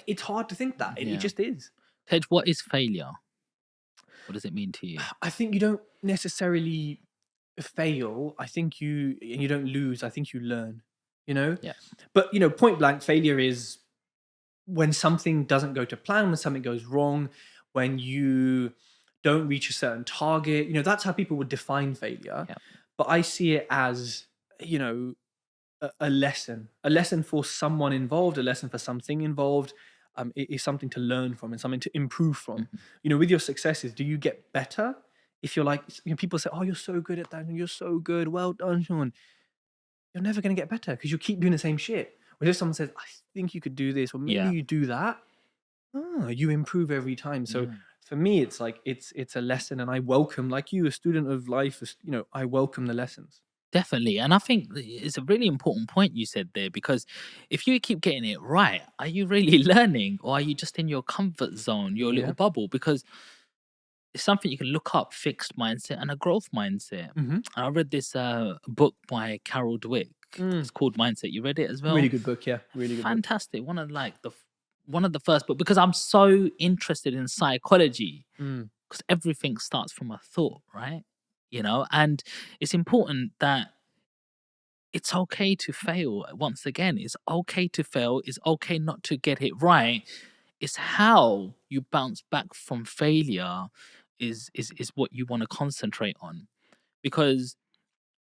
it's hard to think that it Yeah. just is. Tej, what is failure? What does it mean to you? I think you don't necessarily fail. I think you don't lose. I think you learn. You know, Yeah. but point blank, failure is when something doesn't go to plan, when something goes wrong, when you don't reach a certain target. That's how people would define failure. Yeah. But I see it as you know a lesson for someone involved, a lesson for something involved. It is something to learn from and something to improve from. Mhm. With your successes, do you get better? If you're like, people say, "Oh, you're so good at that, and you're so good, well done, Sean." You're never going to get better because you keep doing the same shit. Whereas if someone says, "I think you could do this," or maybe Yeah. you do that, you improve every time. So Yeah. for me, it's like it's a lesson, and I welcome, like you, a student of life. I welcome the lessons. Definitely. And I think it's a really important point you said there because if you keep getting it right, are you really learning or are you just in your comfort zone, your little Yeah. bubble? Because it's something you can look up, fixed mindset and a growth mindset. Hmm. And I read this book by Carol Dweck. It's called Mindset. You read it as Really well? good book. Yeah. Really good book. Fantastic. One of the first book because I'm so interested in psychology Mm. because everything starts from a thought, right? And it's important that it's okay to fail. Once again, it's okay to fail. It's okay not to get it right. It's how you bounce back from failure is what you want to concentrate on. Because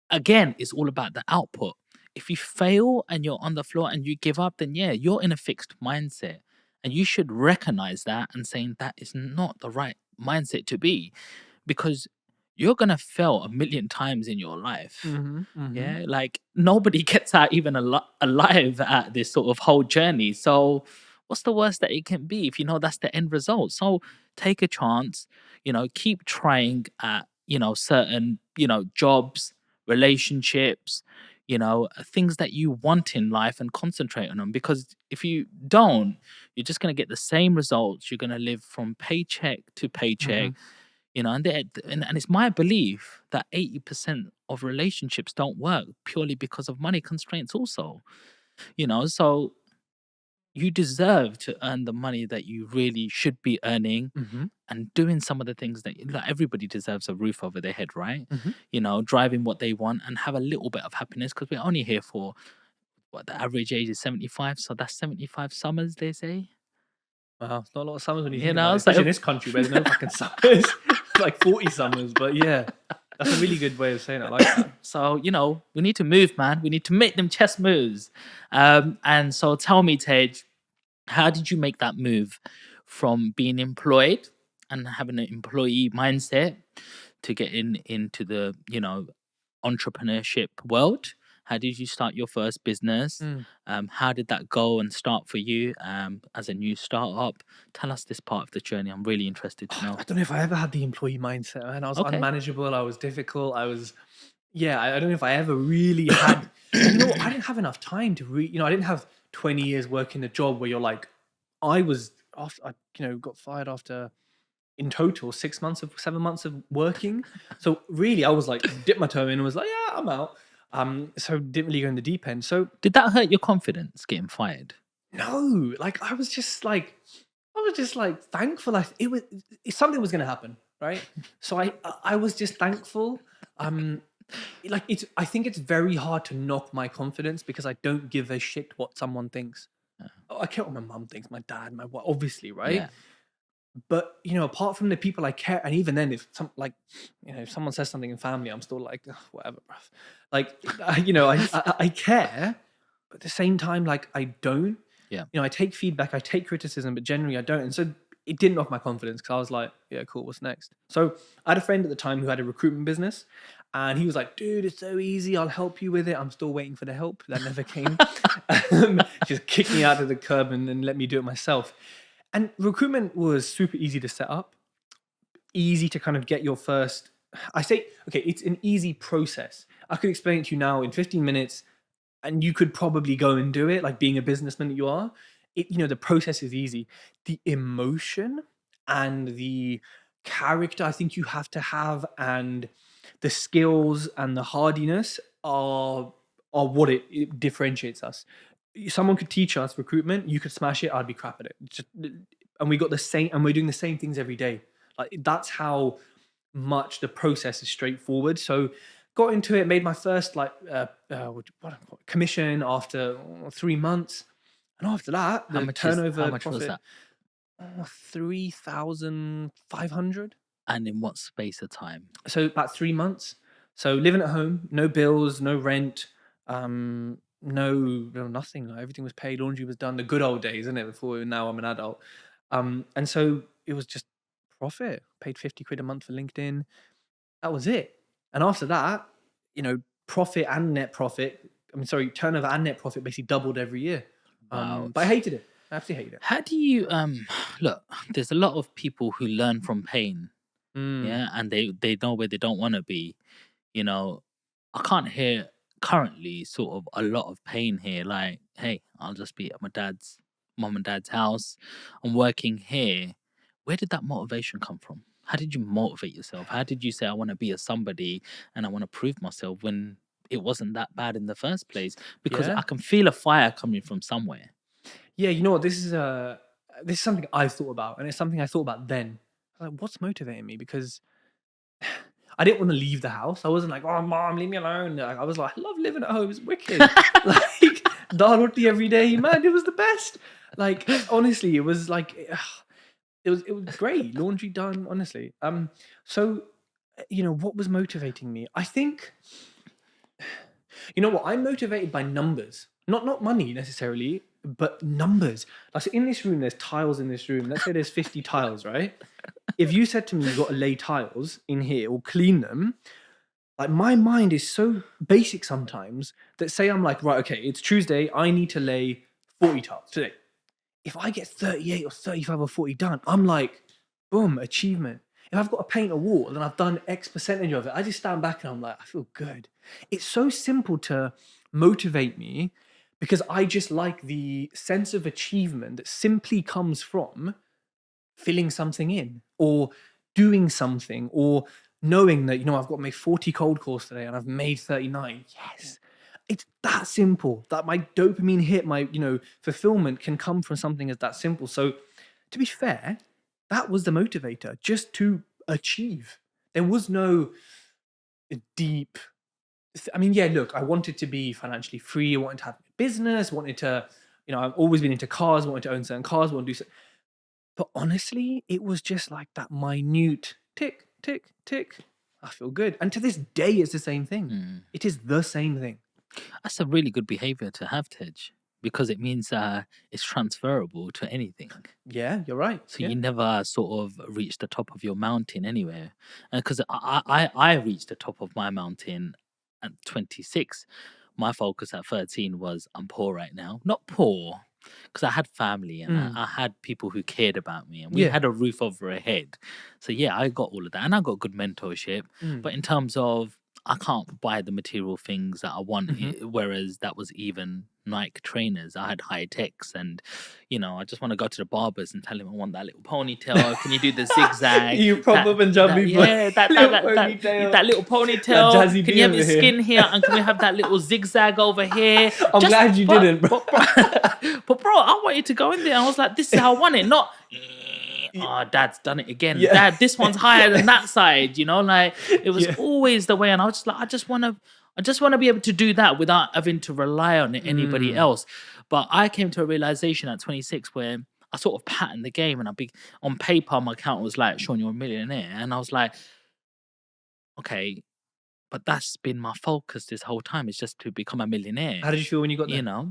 again, it's all about the output. If you fail and you're on the floor and you give up, then yeah, you're in a fixed mindset. And you should recognize that and saying that is not the right mindset to be because you're gonna fail a million times in your life. Mhm, mhm. Yeah, like nobody gets out even alive at this sort of whole journey. So, what's the worst that it can be if you know that's the end result? So, take a chance, keep trying at, certain, jobs, relationships, things that you want in life and concentrate on them. Because if you don't, you're just going to get the same results. You're going to live from paycheck to paycheck Mhm. and it's my belief that 80% of relationships don't work purely because of money constraints also. So you deserve to earn the money that you really should be earning Hmm. and doing some of the things that like everybody deserves a roof over their head, right? Hmm. Driving what they want and have a little bit of happiness because we're only here for what the average age is 75, so that's 75 summers, they say. Wow, it's not a lot of summers when you You think about know, it, so especially in this country where there's no fucking summers. It's like 40 summers, but yeah, that's a really good way of saying it. I like that. so we need to move, man. We need to make them chess moves. And so tell me, Tej, how did you make that move from being employed and having an employee mindset to getting into the entrepreneurship world? How did you start your first business? Mm. How did that go and start for you as a new startup? Tell us this part of the journey. I'm really interested to know. I don't know if I ever had the employee mindset, man. I was Okay. unmanageable. I was difficult. Yeah, I don't know if I ever really had, and you know what? I didn't have enough time to I didn't have 20 years working a job where you're like, I was after, got fired after in total 6 months of 7 months of working. So really, I was like, dipped my toe in and was like, yeah, I'm out. So didn't really go in the deep end. So Did that hurt your confidence getting fired? no, like I was just like thankful. Something was going to happen, right? So I was just thankful. Um, I think it's very hard to knock my confidence because I don't give a shit what someone thinks. Oh, I care what my mum thinks, my dad, my wife, obviously, right? Yeah. But apart from the people I care, and even then, if if someone says something in family, I'm still like, "Ugh, whatever, bruv." Like, I care, but at the same time, like, I don't. Yeah. I take feedback, I take criticism, but generally, I don't. And so it didn't knock my confidence because I was like, yeah, cool, what's next? So I had a friend at the time who had a recruitment business, and he was like, dude, it's so easy. I'll help you with it. I'm still waiting for the help. That never came. Just kicked me out of the curb and then let me do it myself. And recruitment was super easy to set up, easy to kind of get your first. I say, okay, it's an easy process. I could explain it to you now in 15 minutes, and you could probably go and do it, like being a businessman that you are. The process is easy. The emotion and the character I think you have to have, and the skills and the hardiness are what it differentiates us. Someone could teach us recruitment, you could smash it, I'd be crap at it. And we got the same, and we're doing the same things every day. Like that's how much the process is straightforward. So got into it, made my first commission after 3 months, and after that, How the much is how turnover much was profit that? 3,500. And in what space of time? So about 3 months. So living at home, no bills, no rent, no nothing. Like everything was paid, laundry was done. The good old days, isn't it? Before now I'm an adult, and so it was just profit. Paid 50 quid a month for LinkedIn. That was it. And after that, profit and net profit. I mean, sorry, turnover and net profit basically doubled every year. Wow. But I hated it. I absolutely hated it. How do you look, there's a lot of people who learn from pain, Mm. yeah, and they know where they don't want to be. You know, I can't hear currently sort of a lot of pain here. Like, hey, I'll just be at my dad's mom and dad's house. I'm working here. Where did that motivation come from? How did you motivate yourself? How did you say I want to be a somebody and I want to prove myself when it wasn't that bad in the first place? Because I Yeah. can feel a fire coming from somewhere. Yeah, you know what? This is something I've thought about, and it's something I thought about then. Like, what's motivating me? Because I didn't want to leave the house. I wasn't like, oh, mom, leave me alone. Like, I was like, I love living at home. It's wicked. Like, dal roti every day, man. It was the best. Like, honestly, it was like, it was great. Laundry done, honestly. So, what was motivating me? I think, you know what? I'm motivated by numbers, not money necessarily, but numbers. Like, so in this room, there's tiles in this room. Let's say there's 50 tiles, right? If you said to me, you've got to lay tiles in here or clean them, like my mind is so basic sometimes that say I'm like, right, okay, it's Tuesday, I need to lay 40 tiles today. If I get 38 or 35 or 40 done, I'm like, boom, achievement. If I've got to paint a wall and I've done X percentage of it, I just stand back and I'm like, I feel good. It's so simple to motivate me because I just like the sense of achievement that simply comes from filling something in or doing something or knowing that, I've got to make 40 cold calls today and I've made 39. Yes. It's that simple that my dopamine hit, my, fulfillment can come from something as that simple. So to be fair, that was the motivator, just to achieve. There was no deep, I mean, yeah, look, I wanted to be financially free. I wanted to have a business, wanted to, I've always been into cars, wanted to own certain cars, wanted to do so. But honestly, it was just like that minute tick, tick, tick. I feel good. And to this day, it's the same thing. Mm. It is the same thing. That's a really good behavior to have, Tej, because it means it's transferable to anything. Yeah, you're right. So Yeah. you never sort of reach the top of your mountain anywhere. Because I reached the top of my mountain at 26. My focus at 13 was I'm poor right now. Not poor, because I had family and I had people who cared about me and we Yeah. had a roof over our head. So yeah, I got all of that and I got good mentorship. But in terms of I can't buy the material things that I want, whereas that was even Nike trainers. I had high techs and, I just want to go to the barbers and tell him I want that little ponytail. Can you do the zigzag? You proper Punjabi boy. Yeah, that little ponytail. That jazzy Can bee you have over your here. skin here? And can we have that little zigzag over here? I'm glad you didn't, bro. But bro, I wanted to go in there. I was like, this is how I want it. Not, oh, dad's done it again. Yeah. Dad, this one's higher than that side. Like it was always the way. And I was just like, I just want to be able to do that without having to rely on anybody else. But I came to a realization at 26 where I sort of patterned the game and on paper, my account was like, Sean, you're a millionaire. And I was like, okay, but that's been my focus this whole time. It's just to become a millionaire. How did you feel when you got there?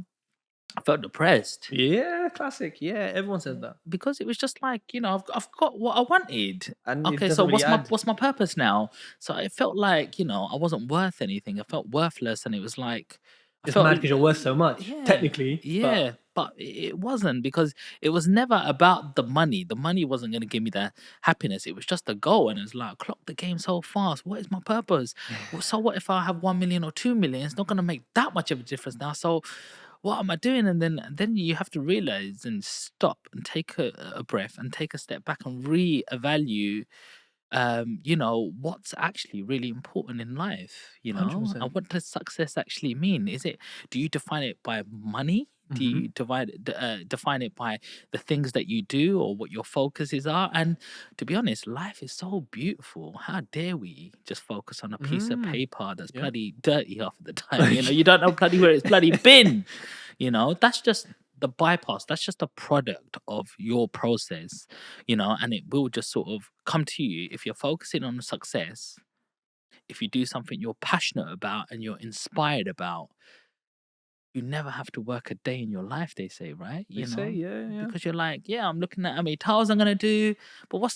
I felt depressed. Yeah, classic. Yeah, everyone says that. Because it was just like, I've got what I wanted. And it okay, doesn't so really add. what's my purpose now? So it felt like, I wasn't worth anything. I felt worthless and it was like It's mad because you're worth so much, technically. Yeah, but it wasn't because it was never about the money. The money wasn't going to give me the happiness. It was just a goal. And it's like, clock the game so fast. What is my purpose? Well, so what if I have 1 million or 2 million? It's not going to make that much of a difference now. So what am I doing? And then you have to realize and stop and take a breath and take a step back and reevaluate what's actually really important in life, and 100%. what does success actually mean? Do you define it by money? Do you define it by the things that you do or what your focuses are? And to be honest, life is so beautiful. How dare we just focus on a piece of paper that's bloody dirty half of the time? You don't know bloody where it's bloody been. That's just the bypass. That's just a product of your process, and it will just sort of come to you if you're focusing on success. If you do something you're passionate about and you're inspired about, you never have to work a day in your life, they say, right? They say, yeah. Because you're like, yeah, I'm looking at how many tiles I'm gonna do, but what's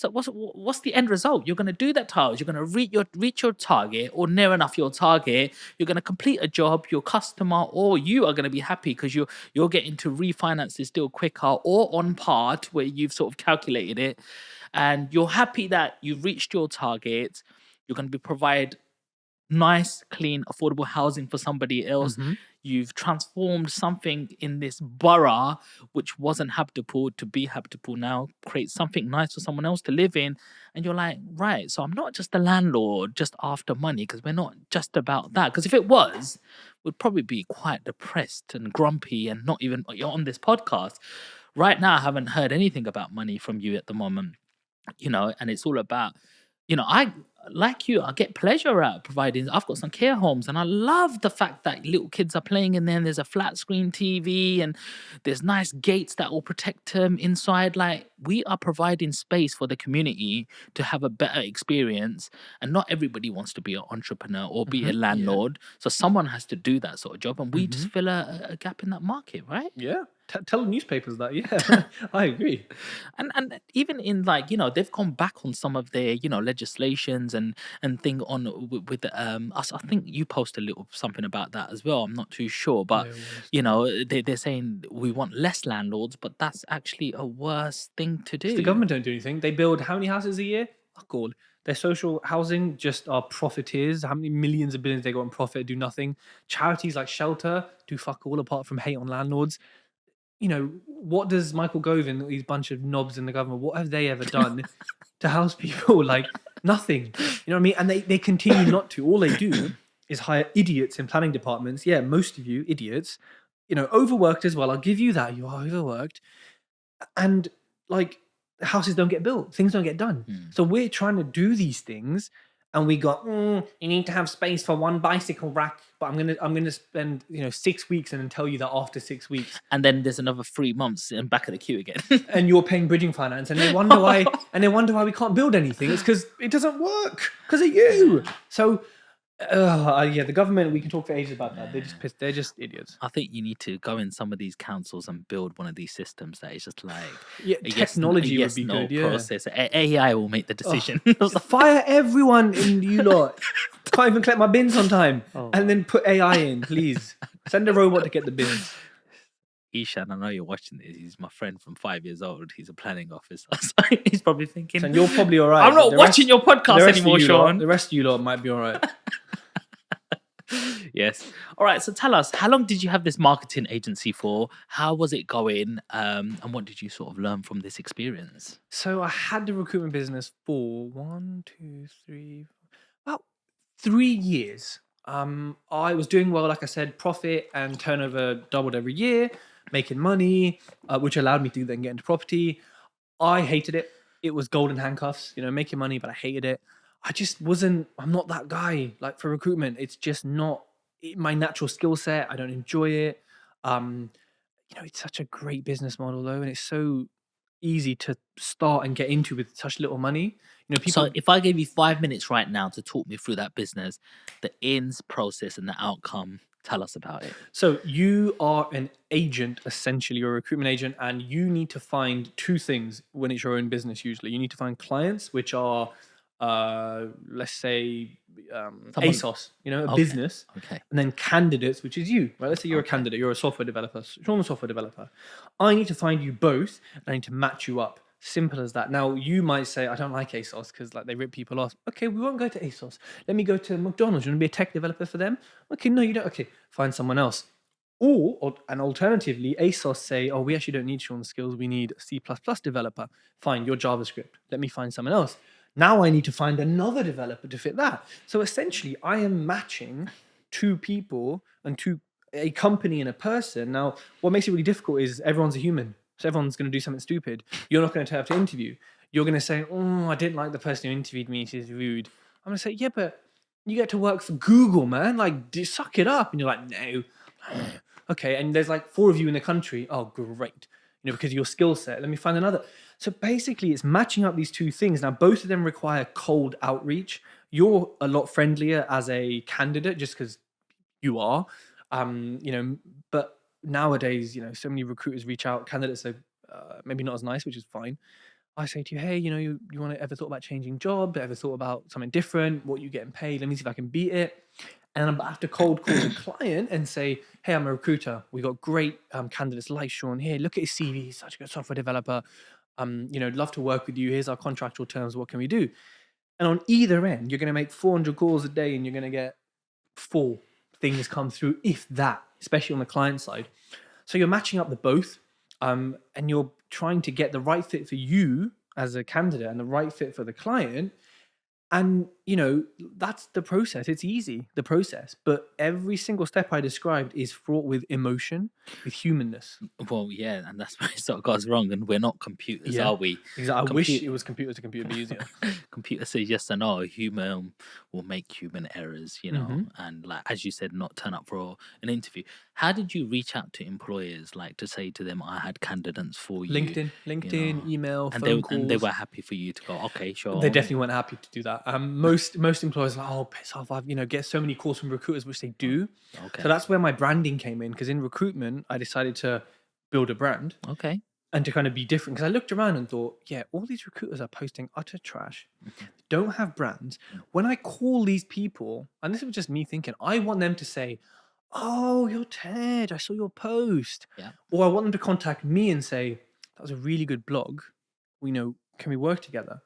the end result? You're gonna do that tiles, you're gonna reach your target or near enough your target. You're gonna complete a job, your customer or you are gonna be happy because you're getting to refinance this deal quicker or on par to where you've sort of calculated it, and you're happy that you've reached your target. You're gonna be provide nice, clean, affordable housing for somebody else. You've transformed something in this borough which wasn't habitable to be habitable now, create something nice for someone else to live in. And you're like, right, so I'm not just a landlord just after money, because we're not just about that. Because if it was, we'd probably be quite depressed and grumpy and not even on this podcast. Right now, I haven't heard anything about money from you at the moment, and it's all about, I like you, I get pleasure out of providing. I've got some care homes and I love the fact that little kids are playing in there and there's a flat screen TV and there's nice gates that will protect them inside. Like, we are providing space for the community to have a better experience, and not everybody wants to be an entrepreneur or be a landlord. So someone has to do that sort of job, and we just fill a gap in that market, right? Yeah. Tell the newspapers that, yeah. I agree. And even in, like, they've gone back on some of their, legislations and thing on with us. I think you posted a little something about that as well. I'm not too sure, but they're saying we want less landlords, but that's actually a worse thing to do. The government don't do anything. They build how many houses a year? Fuck all. Their social housing just are profiteers. How many millions of billions they got in profit, do nothing. Charities like Shelter do fuck all apart from hate on landlords. What does Michael Gove and these bunch of knobs in the government, what have they ever done to house people? Like, nothing. You know what I mean? And they continue not to. All they do is hire idiots in planning departments. Yeah, most of you idiots, overworked as well. I'll give you that. You are overworked. And like houses don't get built, things don't get done. Mm. So we're trying to do these things, and we got you need to have space for one bicycle rack, but I'm gonna spend 6 weeks and then tell you that after 6 weeks, And then there's another 3 months in back of the queue again. and you're paying bridging finance, and they wonder why we can't build anything. It's because it doesn't work because of you. So yeah, the government, we can talk for ages about that. They're just idiots. I think you need to go in some of these councils and build one of these systems that is just like Yeah, a technology yes, would be no good. Yeah. process. AI will make the decision. Fire everyone in you lot. Can't even collect my bins on time. Oh. And then put AI in, please. Send a robot to get the bins. Ishan, I know you're watching this. He's my friend from 5 years old. He's a planning officer. So he's probably thinking, And you're probably all right. I'm not The watching your the podcast rest anymore, of you lot- Sean. the rest of you lot might be all right. Yes. All right. So tell us, how long did you have this marketing agency for? How was it going? And what did you sort of learn from this experience? So I had the recruitment business for about 3 years. I was doing well, like I said, profit and turnover doubled every year, making money, which allowed me to then get into property. I hated it. It was golden handcuffs, making money, but I hated it. I'm not that guy. Like for recruitment, it's just not my natural skill set. I don't enjoy it. It's such a great business model though, and it's so easy to start and get into with such little money. So People. if I gave you 5 minutes right now to talk me through that business, the ins, process, and the outcome, tell us about it. So you are an agent, essentially, you're a recruitment agent, and you need to find two things when it's your own business. Usually, you need to find clients, which are, let's say, Someone- ASOS, a Okay. business, Okay. and then candidates, which is you. Right? Let's say you're a Okay. candidate, you're a software developer, Sean, a software developer. I need to find you both, and I need to match you up. Simple as that. Now you might say, I don't like ASOS because they rip people off. Okay, we won't go to ASOS. Let me go to McDonald's. You want to be a tech developer for them? Okay, no, you don't. Okay, find someone else. And alternatively, ASOS say, oh, we actually don't need Sean's skills. We need a C++ developer. Fine, you're JavaScript. Let me find someone else. Now I need to find another developer to fit that. So essentially, I am matching two people and a company and a person. Now, what makes it really difficult is everyone's a human. So everyone's going to do something stupid. You're not going to turn up to interview. You're going to say, oh, I didn't like the person who interviewed me. She's rude. I'm going to say, yeah, but you get to work for Google, man. Like, suck it up. And you're like, no. Okay, and there's like 4 of you in the country. Oh, great. Because of your skill set. Let me find another. So basically, it's matching up these two things. Now, both of them require cold outreach. You're a lot friendlier as a candidate just because you are. But nowadays, so many recruiters reach out. Candidates are maybe not as nice, which is fine. I say to you, hey, you want to ever thought about changing job? Ever thought about something different? What you getting paid? Let me see if I can beat it. And I have to cold call the client and say, hey, I'm a recruiter. We got great candidates like Sean here. Look at his CV. He's such a good software developer. Love to work with you. Here's our contractual terms. What can we do? And on either end, you're going to make 400 calls a day and you're going to get 4 things come through, if that, especially on the client side. So you're matching up the both, and you're trying to get the right fit for you as a candidate and the right fit for the client. And, that's the process. It's easy, the process. But every single step I described is fraught with emotion, with humanness. Well, yeah, and that's where it sort of goes wrong. And we're not computers, Yeah. are we? Exactly. I wish it was computer to computer be easier. Computer says yes or no. Human will make human errors, Mhm. and like as you said, not turn up for an interview. How did you reach out to employers, like to say to them, "I had candidates for you," LinkedIn, email, and phone and they calls. were happy for you to go, "Okay, sure." They definitely weren't happy to do that. Most employers are like, oh, piss off. I've get so many calls from recruiters, which they do. Okay. So that's where my branding came in. Because in recruitment, I decided to build a brand Okay. and to kind of be different. Because I looked around and thought, yeah, all these recruiters are posting utter trash, don't have brands. When I call these people, and this was just me thinking, I want them to say, oh, you're Ted. I saw your post. Yeah. Or I want them to contact me and say, that was a really good blog. Can we work together?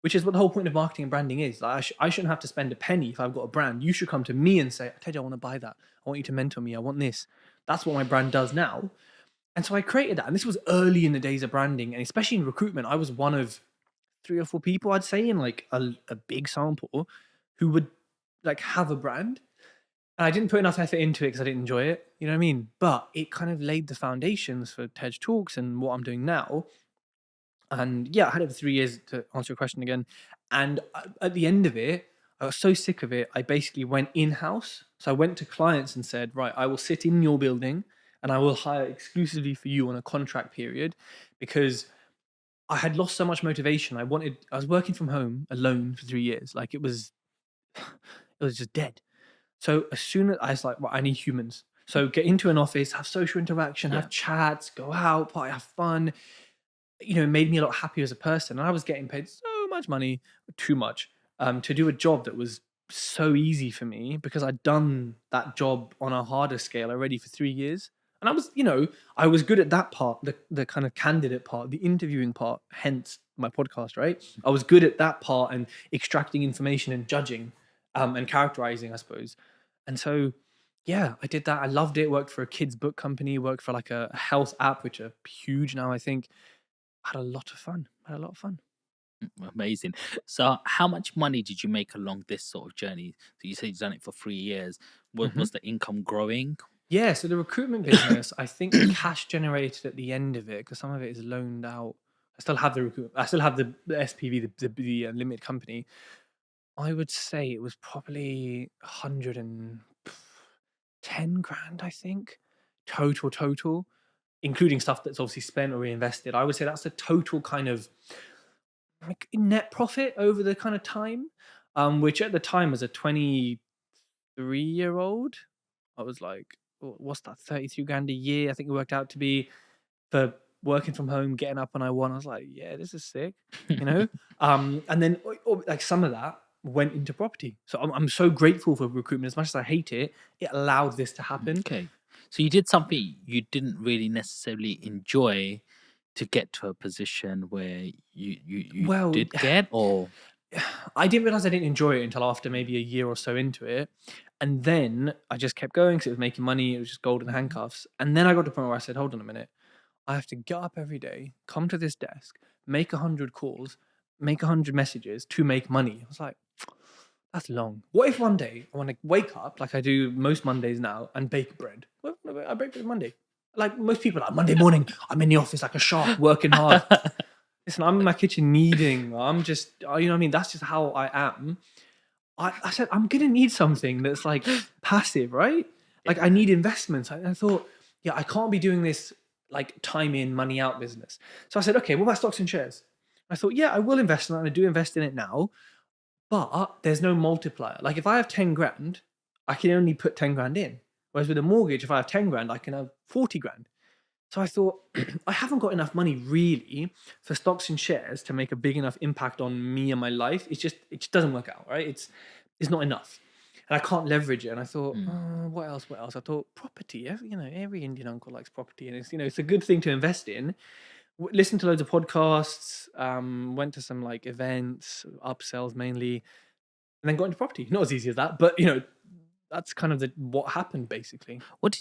Which is what the whole point of marketing and branding is. Like I shouldn't have to spend a penny if I've got a brand. You should come to me and say, Ted, I want to buy that. I want you to mentor me. I want this. That's what my brand does now. And so I created that. And this was early in the days of branding. And especially in recruitment, I was one of 3 or 4 people, I'd say, in like a big sample who would like have a brand. And I didn't put enough effort into it because I didn't enjoy it. You know what I mean? But it kind of laid the foundations for Tej Talks and what I'm doing now. And yeah, I had it for 3 years, to answer your question again. And at the end of it, I was so sick of it. I basically went in house. So I went to clients and said, right, I will sit in your building and I will hire exclusively for you on a contract period, because I had lost so much motivation. I was working from home alone for 3 years. Like it was just dead. So as soon as I was like, well, I need humans. So get into an office, have social interaction, Yeah. have chats, go out, party, have fun. It made me a lot happier as a person. And I was getting paid so much money, too much, to do a job that was so easy for me, because I'd done that job on a harder scale already for 3 years. And I was good at that part, the kind of candidate part, the interviewing part, hence my podcast, right? I was good at that part and extracting information and judging, and characterizing, I suppose. And so, yeah, I did that. I loved it. Worked for a kids book company, worked for like a health app, which are huge now, I think. Had a lot of fun. Had a lot of fun. Amazing. So, how much money did you make along this sort of journey? So, you said you've done it for 3 years. Mhm. Was the income growing? Yeah, so the recruitment business, I think the cash generated at the end of it, because some of it is loaned out. I still have the recruitment. I still have the SPV, the limited company. I would say it was probably 110 grand, I think, total, including stuff that's obviously spent or reinvested. I would say that's the total kind of like net profit over the kind of time, which at the time as a 23-year-old, I was like, What's that, 33 grand a year?" I think it worked out to be, for working from home, getting up when I want. I was like, "Yeah, this is sick," you know. And then like some of that went into property. So I'm so grateful for recruitment. As much as I hate it, it allowed this to happen. Okay. So, you did something you didn't really necessarily enjoy to get to a position where you Well, did get, or I didn't realize I didn't enjoy it until after maybe a year or so into it. And then I just kept going because it was making money. It was just golden Mhm. handcuffs. And then I got to the point where I said, hold on a minute. I have to get up every day, come to this desk, make 100 calls, make 100 messages to make money. I was like, that's long. What if one day I want to wake up like I do most Mondays now and bake bread? Well, I bake bread Monday. Like most people, like Monday morning, I'm in the office like a shark, working hard. Listen, I'm in my kitchen kneading. I'm just, you know what I mean? That's just how I am. I said, I'm going to need something that's like passive, right? Like I need investments. I thought, yeah, I can't be doing this like time in, money out business. So I said, okay, what about stocks and shares? I thought, yeah, I will invest in that. And I do invest in it now, but there's no multiplier. Like if I have 10 grand, I can only put 10 grand in. Whereas with a mortgage, if I have 10 grand, I can have 40 grand. So I thought, I haven't got enough money really for stocks and shares to make a big enough impact on me and my life. It just doesn't work out, right? It's not enough, and I can't leverage it. And I thought, Mm. what else? What else? I thought property. Every Indian uncle likes property, and it's a good thing to invest in. Listen to loads of podcasts. Went to some like events, upsells mainly, and then got into property. Not as easy as that, but that's kind of what happened basically. What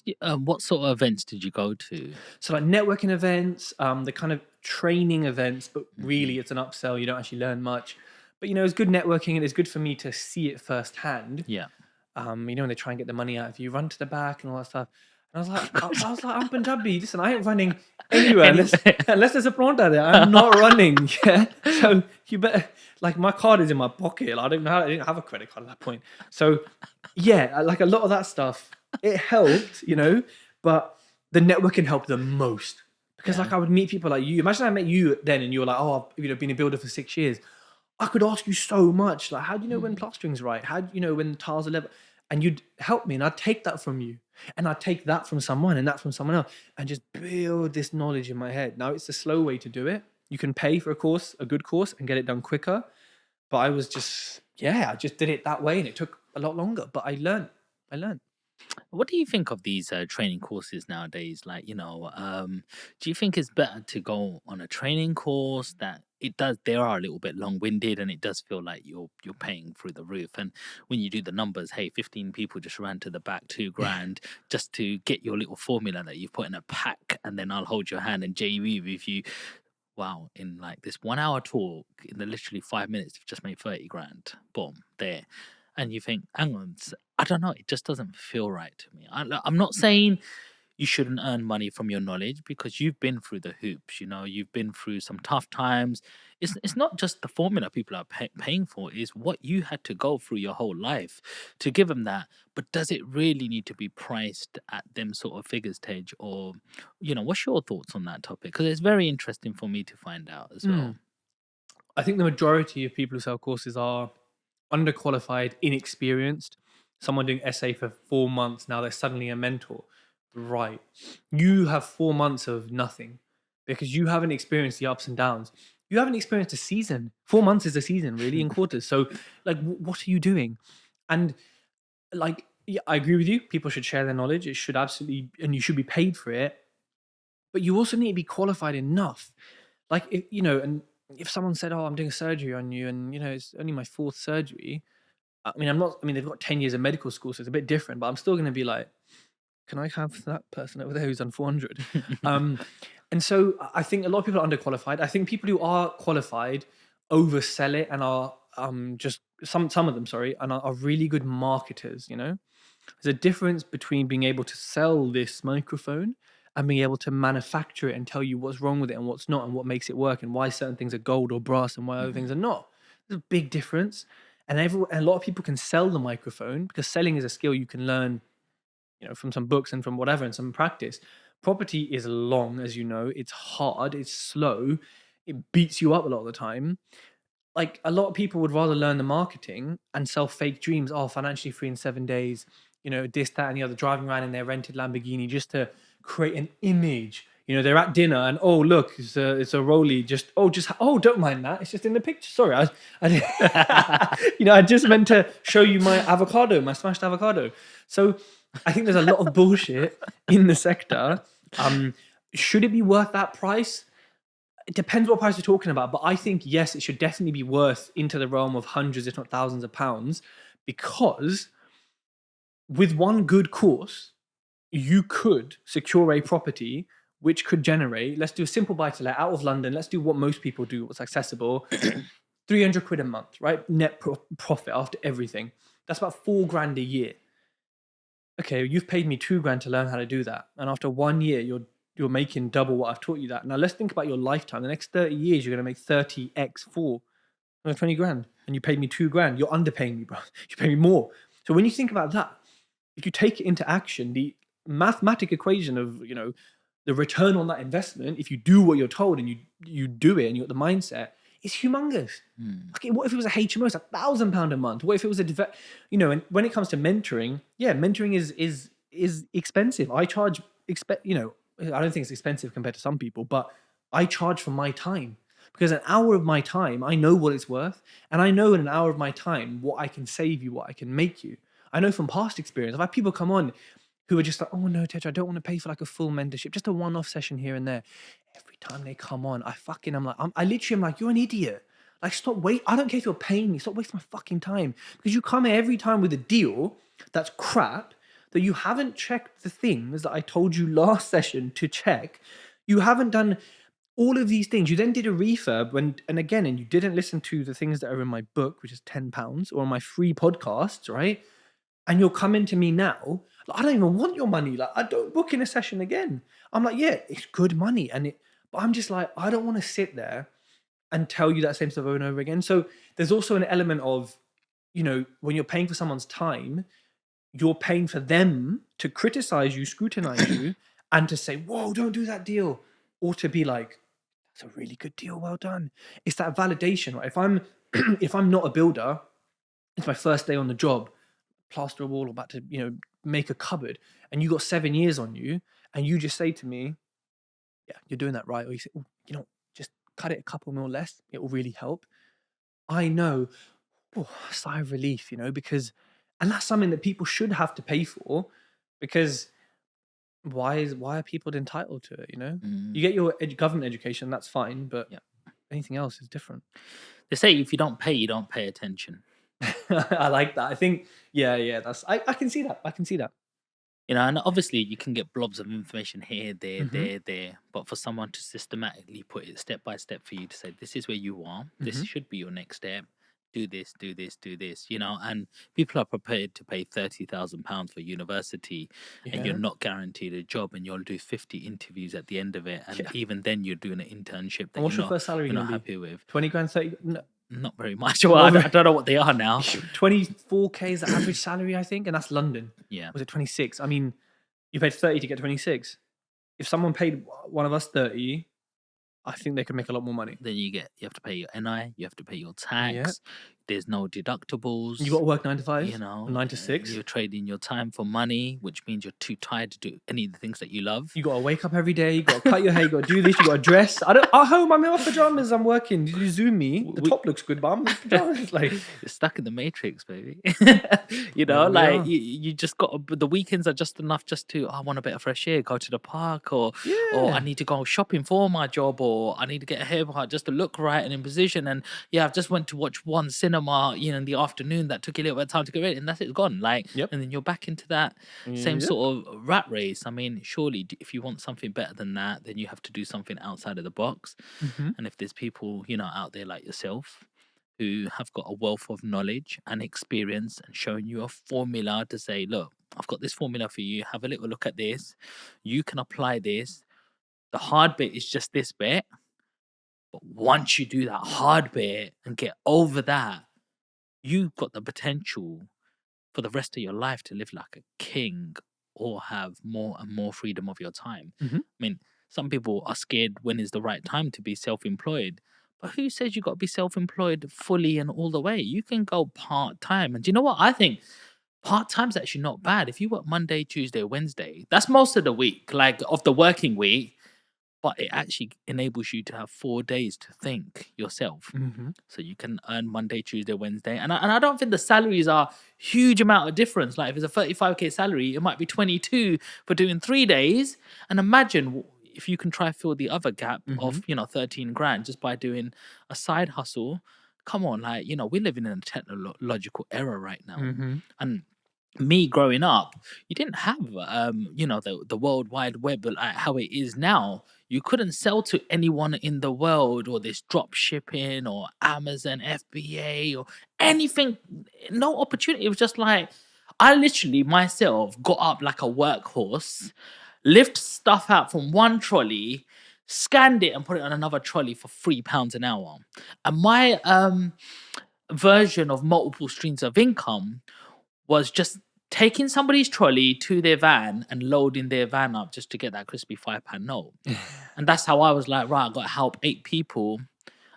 sort of events did you go to? So like networking events, the kind of training events, but Mhm. really it's an upsell. You don't actually learn much, but it's good networking and it's good for me to see it firsthand. Yeah. When they try and get the money out of you, run to the back and all that stuff. And I was like, I'm Punjabi. Listen, I ain't running anywhere unless Anyway. unless there's a pronta there. I'm not running. Yeah. So you better, like, my card is in my pocket. Like, I didn't have a credit card at that point. So yeah, like a lot of that stuff, it helped, but the networking helped the most. Because Yeah. like I would meet people like you. Imagine I met you then and you were like, oh, I've been a builder for 6 years. I could ask you so much. Like, how do you know when Mhm. plastering's right? How do you know when tiles are level? And you'd help me, and I'd take that from you, and I'd take that from someone, and that from someone else, and just build this knowledge in my head. Now it's a slow way to do it. You can pay for a good course, and get it done quicker. But I just did it that way, and it took a lot longer. But I learned. I learned. What do you think of these training courses nowadays? Like, do you think it's better to go on a training course that it does? They are a little bit long-winded, and it does feel like you're paying through the roof. And when you do the numbers, hey, 15 people just ran to the back, 2 grand, just to get your little formula that you've put in a pack, and then I'll hold your hand and JV with you. Wow, in like this 1 hour talk, in the literally 5 minutes, you've just made 30 grand. Boom, there. and you think, hang on, I don't know, it just doesn't feel right to me. I'm not saying you shouldn't earn money from your knowledge because you've been through the hoops, you've been through some tough times. It's not just the formula people are paying for, is what you had to go through your whole life to give them that. But does it really need to be priced at them sort of figures, Tej? Or, what's your thoughts on that topic? Because it's very interesting for me to find out as well. Mm. I think the majority of people who sell courses are underqualified, inexperienced. Someone doing essay for 4 months, now they're suddenly a mentor. Right. You have 4 months of nothing because you haven't experienced the ups and downs. You haven't experienced a season. 4 months is a season, really, in quarters. So, like, what are you doing? And, like, yeah, I agree with you. People should share their knowledge. It should absolutely, and you should be paid for it. But you also need to be qualified enough. Like, and if someone said, "Oh, I'm doing surgery on you," and it's only my fourth surgery. I mean, I'm not. I mean, they've got 10 years of medical school, so it's a bit different. But I'm still going to be like, "Can I have that person over there who's done 400?" And so I think a lot of people are underqualified. I think people who are qualified oversell it and are just some of them, sorry, and are really good marketers. There's a difference between being able to sell this microphone and being able to manufacture it and tell you what's wrong with it and what's not and what makes it work and why certain things are gold or brass and why other things Mhm. are not. There's a big difference. And a lot of people can sell the microphone because selling is a skill you can learn, from some books and from whatever and some practice. Property is long, as you know. It's hard. It's slow. It beats you up a lot of the time. Like, a lot of people would rather learn the marketing and sell fake dreams. Oh, financially free in 7 days. This, that, and the other. Driving around in their rented Lamborghini just to create an image. They're at dinner and, oh, look, it's a rollie. Don't mind that. It's just in the picture. Sorry, I just meant to show you my avocado, my smashed avocado. So I think there's a lot of bullshit in the sector. Should it be worth that price? It depends what price we're talking about, but I think yes, it should definitely be worth into the realm of hundreds, if not thousands of pounds, because with one good course, you could secure a property which could generate, let's do a simple buy to let out of London, let's do what most people do, what's accessible, 300 quid a month, right? Net profit after everything. That's about 4 grand a year. Okay, you've paid me 2 grand to learn how to do that. And after 1 year, you're making double what I've taught you that. Now let's think about your lifetime. The next 30 years, you're gonna make 30x4. 20 grand. And you paid me 2 grand. You're underpaying me, bro. You pay me more. So when you think about that, if you take it into action, the mathematic equation of, the return on that investment, if you do what you're told and you do it and you got the mindset, is humongous. Mm. Okay, what if it was a HMO? It's £1,000 a month. What if it was and when it comes to mentoring, yeah, mentoring is expensive. I charge I don't think it's expensive compared to some people, but I charge for my time because an hour of my time, I know what it's worth, and I know in an hour of my time what I can save you, what I can make you. I know from past experience. I've had people come on who are just like, "Oh no, Tej, I don't want to pay for like a full mentorship, just a one-off session here and there." Every time they come on, I literally am like, "You're an idiot. Like, stop wait. I don't care if you're paying me. Stop wasting my fucking time because you come here every time with a deal that's crap that you haven't checked the things that I told you last session to check. You haven't done all of these things. You then did a refurb and you didn't listen to the things that are in my book, which is £10, or on my free podcasts, right? And you're coming to me now. Like, I don't even want your money. Like, I don't book in a session again. I'm like, yeah, it's good money, but I'm just like, I don't want to sit there and tell you that same stuff over and over again. So there's also an element of, when you're paying for someone's time, you're paying for them to criticize you, scrutinize you, and to say, whoa, don't do that deal. Or to be like, that's a really good deal, well done. It's that validation, right? If I'm if I'm not a builder, it's my first day on the job, plaster a wall, about to, make a cupboard, and you got 7 years on you, and you just say to me, yeah, you're doing that right. Or you say, "Oh, just cut it a couple mil less, it will really help." I know, oh, a sigh of relief, because, and that's something that people should have to pay for, because why are people entitled to it? You Mm. get your government education, that's fine, but Yeah. anything else is different. They say if you don't pay, you don't pay attention. I like that. I think, yeah, I can see that. I can see that. And obviously you can get blobs of information here, there, Hmm. there. But for someone to systematically put it step by step for you to say, this is where you are, this Hmm. should be your next step. do this, do this, do this, and people are prepared to pay £30,000 for university, and you're Yeah. not guaranteed a job, and you'll do 50 interviews at the end of it, and Yeah. even then you're doing an internship And that what's your first salary you're going not to be? happy with. 20 grand, 30? No, Not very much. Well, not I don't know what they are now. 24K is the average salary, I think, and that's London. Yeah. Was it 26? I mean, you paid 30 to get 26. If someone paid one of us 30, I think they could make a lot more money. Then you have to pay your NI, you have to pay your Yeah. tax. There's no deductibles. You got to work 9 to 5, You know, 9 to 6. you're trading your time for money, which means you're too tired to do any of the things that you love. You got to wake up every day. You got to cut your hair. You got to do this. You got to dress. At home, I'm in my pajamas. I'm working. Did you zoom me? The top looks good, but I'm in pajamas. Like, You're stuck in the matrix, baby. There we are. you just got the weekends are just enough just to I want a bit of fresh air, go to the park, or I yeah. need to go shopping for my job, or I need to get a haircut just to look right and in position. And yeah, I've just went to watch one cinema, in the afternoon that took you a little bit of time to get ready, and that's it, gone. Yep. And then you're back into that same Yep. sort of rat race. I mean, surely if you want something better than that, then you have to do something outside of the box. Mm-hmm. And if there's people, out there like yourself who have got a wealth of knowledge and experience and showing you a formula to say, look, I've got this formula for you. Have a little look at this. You can apply this. The hard bit is just this bit. But once you do that hard bit and get over that, you've got the potential for the rest of your life to live like a king or have more and more freedom of your time. Mm-hmm. I mean, some people are scared when is the right time to be self-employed. But who says you got to be self-employed fully and all the way? You can go part-time. And do you know what? I think part-time's actually not bad. If you work Monday, Tuesday, Wednesday, that's most of the week, like of the working week. But it actually enables you to have 4 days to think yourself. Mm-hmm. So you can earn Monday, Tuesday, Wednesday. And I don't think the salaries are huge amount of difference. Like if it's a 35K salary, it might be 22 for doing 3 days. And imagine if you can try fill the other gap of, 13 grand just by doing a side hustle. Come on, we're living in a technological era right now. Mm-hmm. And me growing up, you didn't have the World Wide Web like how it is now. You couldn't sell to anyone in the world, or this drop shipping or Amazon FBA or anything. No opportunity. It was just like I literally myself got up like a workhorse, lift stuff out from one trolley, scanned it and put it on another trolley for £3 an hour. And my version of multiple streams of income was just taking somebody's trolley to their van and loading their van up just to get that crispy £5 note. And that's how I was like, right, I got to help 8 people.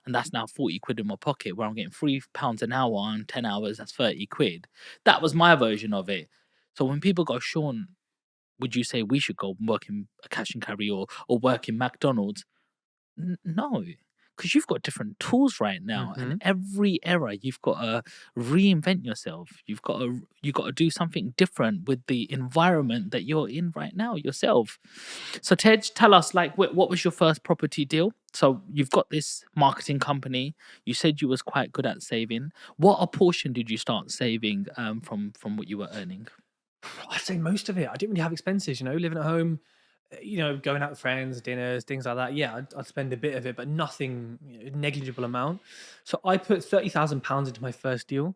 And that's now 40 quid in my pocket, where I'm getting £3 an hour on 10 hours, that's 30 quid. That was my version of it. So when people go, Sean, would you say we should go work in a cash and carry or work in McDonald's? No, because you've got different tools right now, and every era you've got to reinvent yourself. You've got to do something different with the environment that you're in right now yourself. So Tej, tell us, like, what was your first property deal? So you've got this marketing company. You said you was quite good at saving. What a portion did you start saving from what you were earning? I'd say most of it. I didn't really have expenses, living at home, going out with friends, dinners, things like that. Yeah, I'd spend a bit of it, but nothing, negligible amount. So I put £30,000 into my first deal.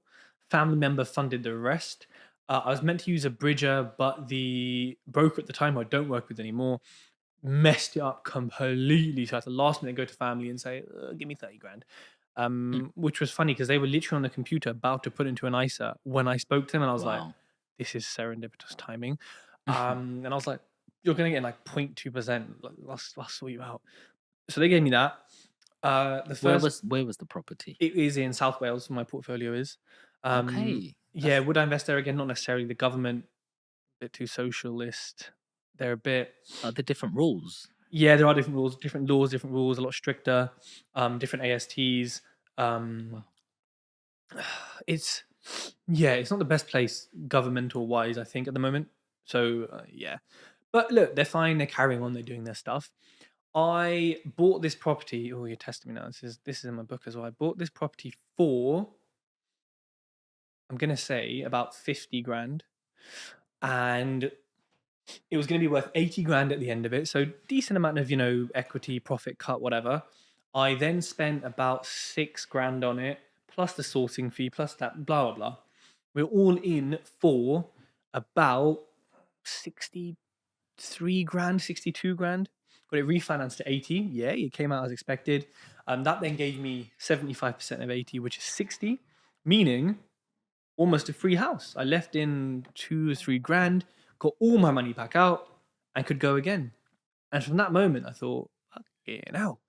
Family member funded the rest. I was meant to use a bridger, but the broker at the time, who I don't work with anymore, messed it up completely. So at the last minute, go to family and say, "Give me 30 grand." Which was funny because they were literally on the computer about to put into an ISA when I spoke to them, and I was like, Wow. this is serendipitous timing. And I was like, you're going to get like 0.2%. Like, I'll sort you out. So they gave me that. The first, Where was the property? it is in South Wales, my portfolio is. Okay. Yeah, would I invest there again? Not necessarily. The government, a bit too socialist. They're a bit. Are there different rules? Yeah, there are different rules, different laws, different rules, a lot stricter, different ASTs. Wow. It's it's not the best place governmental wise, I think, at the moment. So yeah, but look, they're fine. They're carrying on. They're doing their stuff. I bought this property. Oh, you're testing me now. This is in my book as well. I bought this property for, I'm gonna say, about 50 grand, and it was going to be worth 80 grand at the end of it. So decent amount of, equity, profit cut, whatever. I then spent about 6 grand on it plus the sourcing fee, plus that, blah, blah, blah. We're all in for about 63 grand, 62 grand. Got it refinanced to 80. Yeah, it came out as expected. That then gave me 75% of 80, which is 60, meaning almost a free house. I left in 2 or 3 grand, got all my money back out, and could go again. And from that moment, I thought, okay, now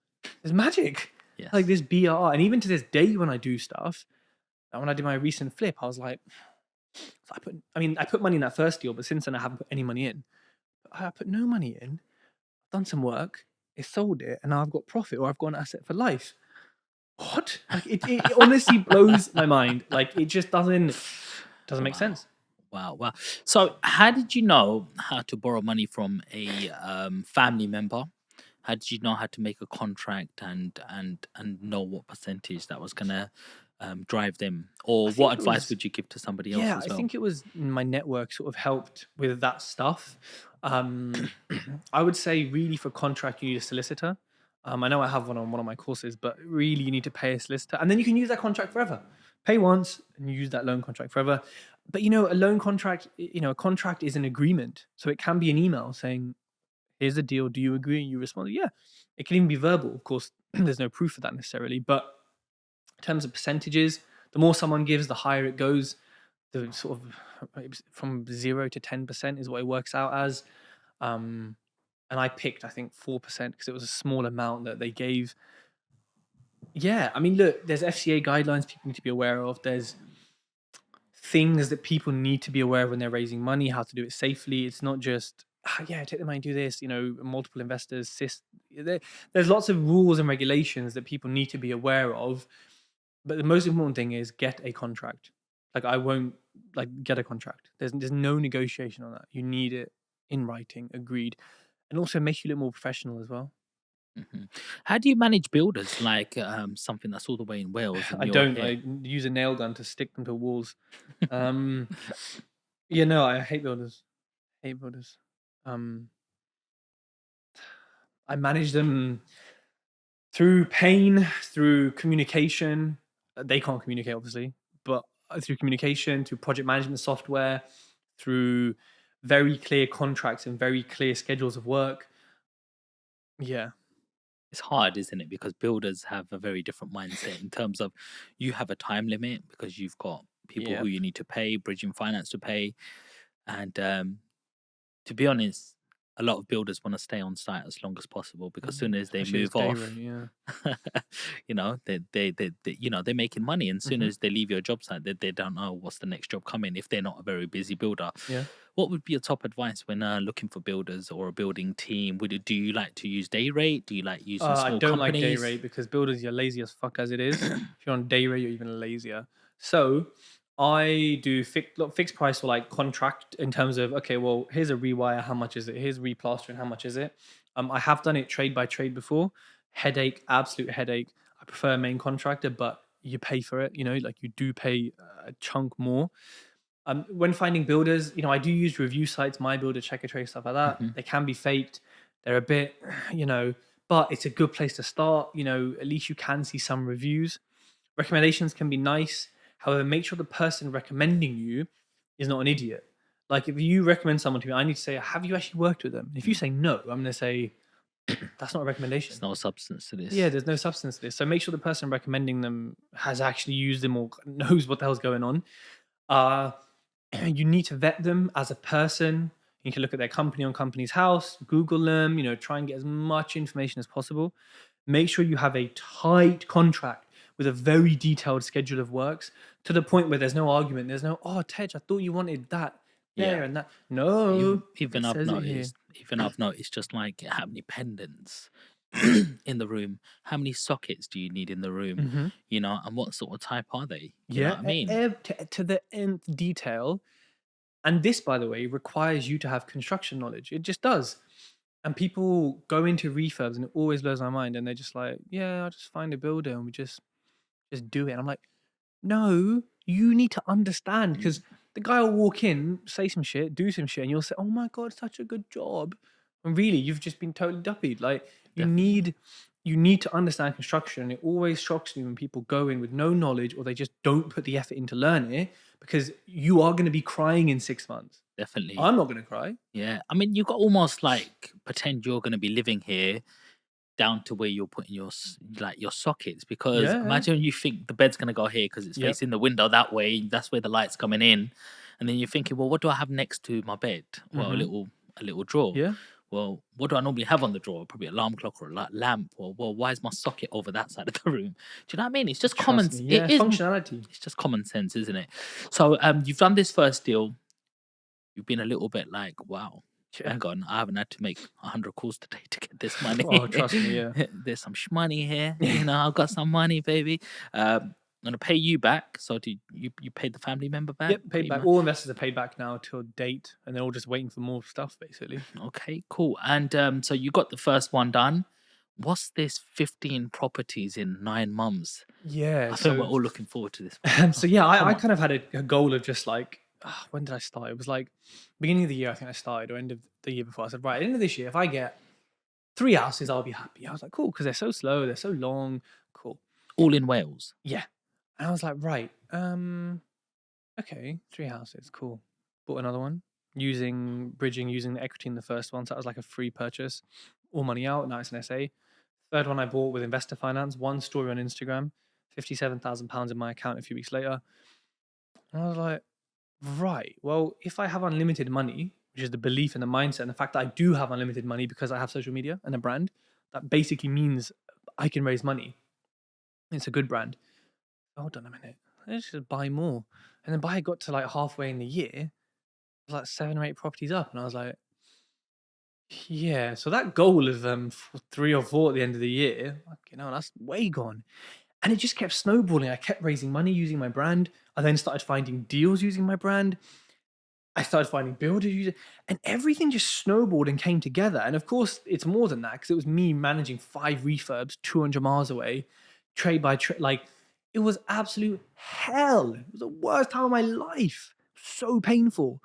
there's magic. Yes. Like this BRR. And even to this day, when I do stuff, and when I did my recent flip, I was like, I put money in that first deal, but since then I haven't put any money in. I put no money in, done some work, it sold it, and now I've got profit or I've got an asset for life. What? Like it honestly blows my mind. Like it just doesn't make sense. Wow. So, how did you know how to borrow money from a family member? How did you know how to make a contract and know what percentage that was gonna drive them? Or I what think it advice was would you give to somebody else Yeah, as I well? think it was my network sort of helped with that stuff. I would say really for contract you need a solicitor. I know I have one on one of my courses, but really you need to pay a solicitor, and then you can use that contract forever. Pay once and you use that loan contract forever. But a loan contract, a contract is an agreement, so it can be an email saying, "Here's the deal. Do you agree?" And you respond, "Yeah." It can even be verbal. Of course, there's no proof of that necessarily, but in terms of percentages, the more someone gives, the higher it goes. The sort of from 0 to 10% is what it works out as. And I picked, I think, 4% because it was a small amount that they gave. Yeah, I mean, look, there's FCA guidelines people need to be aware of. There's things that people need to be aware of when they're raising money, how to do it safely. It's not just, yeah, take the money, do this, multiple investors, there's lots of rules and regulations that people need to be aware of. But the most important thing is get a contract. Like I won't get a contract. There's no negotiation on that. You need it in writing, agreed, and also makes you look more professional as well. Mhm. How do you manage builders like something that's all the way in Wales and I you're don't. here? I use a nail gun to stick them to walls. Um, yeah, no, I hate builders. Hate builders. Um, I manage them through pain, through communication. They can't communicate, obviously, but through communication, through project management software, through very clear contracts and very clear schedules of work. Yeah. It's hard, isn't it? Because builders have a very different mindset in terms of you have a time limit because you've got people who Yep. you need to pay, bridging finance to pay. And to be honest, a lot of builders want to stay on site as long as possible because soon as they Especially as move day rate. off, Yeah. they're making money. And soon Hmm. as they leave your job site, they don't know what's the next job coming if they're not a very busy builder. Yeah. What would be your top advice when looking for builders or a building team? Do you like to use day rate? Do you like using I small don't like day companies? rate because builders, you're lazy as fuck as it is. If you're on day rate, you're even lazier. So I do fixed price or like contract in terms of, okay, well, here's a rewire, how much is it? Here's replastering, how much is it? I have done it trade by trade before. Headache, absolute headache. I prefer a main contractor, but you pay for it. Like you do pay a chunk more. When finding builders, I do use review sites, My Builder, Checker Trade, stuff like that. Mhm. They can be faked. They're a bit, but it's a good place to start. At least you can see some reviews. Recommendations can be nice. However, make sure the person recommending you is not an idiot. Like if you recommend someone to me, I need to say, have you actually worked with them? If you Mm. say no, I'm going to say, that's not a There's recommendation. no substance to Yeah, this. there's no substance to this. So make sure the person recommending them has actually used them or knows what the hell's going on. Uh, you need to vet them as a person. You can look at their company on Company's House, Google them, try and get as much information as possible. Make sure you have a tight contract with a very detailed schedule of works to the point where there's no argument. There's no, oh, Tej, I thought you wanted that Yeah. there and that. No, Even it says it here. I've noticed just like how many pendants in the room, how many sockets do you need in the room, Hmm. and what sort of type are they? You know Yeah, what I mean? to the nth detail. And this, by the way, requires you to have construction knowledge. It just does. And people go into refurbs and it always blows my mind. And they're just like, yeah, I'll just find a builder and we just do it. And I'm like, no, you need to understand because the guy will walk in, say some shit, do some shit, and you'll say, oh my God, such a good job. And really, you've just been totally duppied. Like, you Definitely. need you need to understand construction. And it always shocks me when people go in with no knowledge or they just don't put the effort in to learn it, because you are going to be crying in 6 months. Definitely. I'm not going to cry. Yeah. I mean, you got almost like pretend you're going to be living here down to where you're putting your like your sockets, because Yeah. imagine you think the bed's going to go here because it's Yep. facing the window that way, that's where the light's coming in, and then you're thinking, well, what do I have next to my bed? Well, Mm-hmm. a little drawer. Yeah. Well, what do I normally have on the drawer? Probably an alarm clock or a lamp. Or, well, why is my socket over that side of the room? Do you know what I mean? It's just Trust me. it Yeah. is Functionality. it's just common sense, isn't it? So you've done this first deal. You've been a little bit like, wow, Yeah. hang on, I haven't had to make 100 calls today to get this money. Oh, trust me. Yeah. There's some money here. You know, I've got some money, baby. I'm gonna pay you back. So do you paid the family member back? Yep. Paid Pretty back. much. All investors are paid back now till date, and they're all just waiting for more stuff, basically. Okay, cool. And so you got the first one done. What's this 15 properties in 9 months? Yeah. I think we're So, all looking forward to this one. so yeah, Come I on. kind of had a goal of just like, when did I start? It was like beginning of the year, I think I started, or end of the year before. I said, right, at the end of this year, if I get 3 houses, I'll be happy. I was like, cool, because they're so slow, they're so long. Cool. All in Wales. Yeah. And I was like, right, okay, 3 houses, cool. Bought another one using the equity in the first one. So that was like a free purchase, all money out, nice and SA. Third one I bought with investor finance, one story on Instagram, £57,000 in my account a few weeks later. And I was like, right, well, if I have unlimited money, which is the belief and the mindset and the fact that I do have unlimited money because I have social media and a brand, that basically means I can raise money. It's a good brand. Hold on a minute. Let's just buy more. And then by it got to like halfway in the year, it was like 7 or 8 properties up. And I was like, yeah, so that goal of 3 or 4 at the end of the year, that's way gone. And it just kept snowballing. I kept raising money using my brand. I then started finding deals using my brand. I started finding builders using, and everything just snowballed and came together. And of course, it's more than that because it was me managing 5 refurbs 200 miles away, trade by trade. Like, it was absolute hell. It was the worst time of my life. So painful.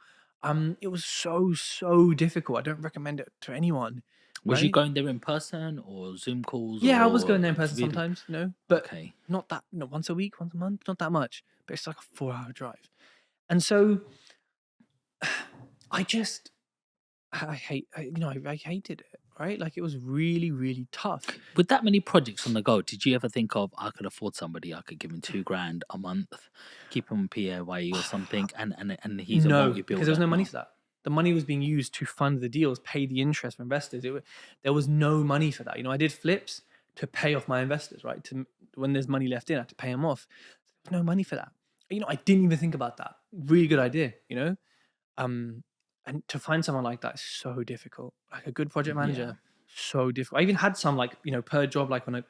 It was so difficult. I don't recommend it to anyone. Was you Right? going there in person or Zoom calls Yeah, I was going or there in person video? sometimes, but Okay. not that, once a week, once a month, not that much. But it's like a 4 hour drive. And so I just I hated it, right? Like, it was really, really tough. With that many projects on the go, did you ever think of I could afford somebody, I could give him 2 grand a month, keep him PAYE or something, and he's a No, because there was multi-builder? no money No. for that. The money was being used to fund the deals, pay the interest for investors. There was no money for that. I did flips to pay off my investors, right? When there's money left in, I had to pay them off. There's no money for that. I didn't even think about that. Really good idea. Um, and to find someone like that is so difficult. Like a good project Yeah. manager, so difficult. I even had some, like, per job, like when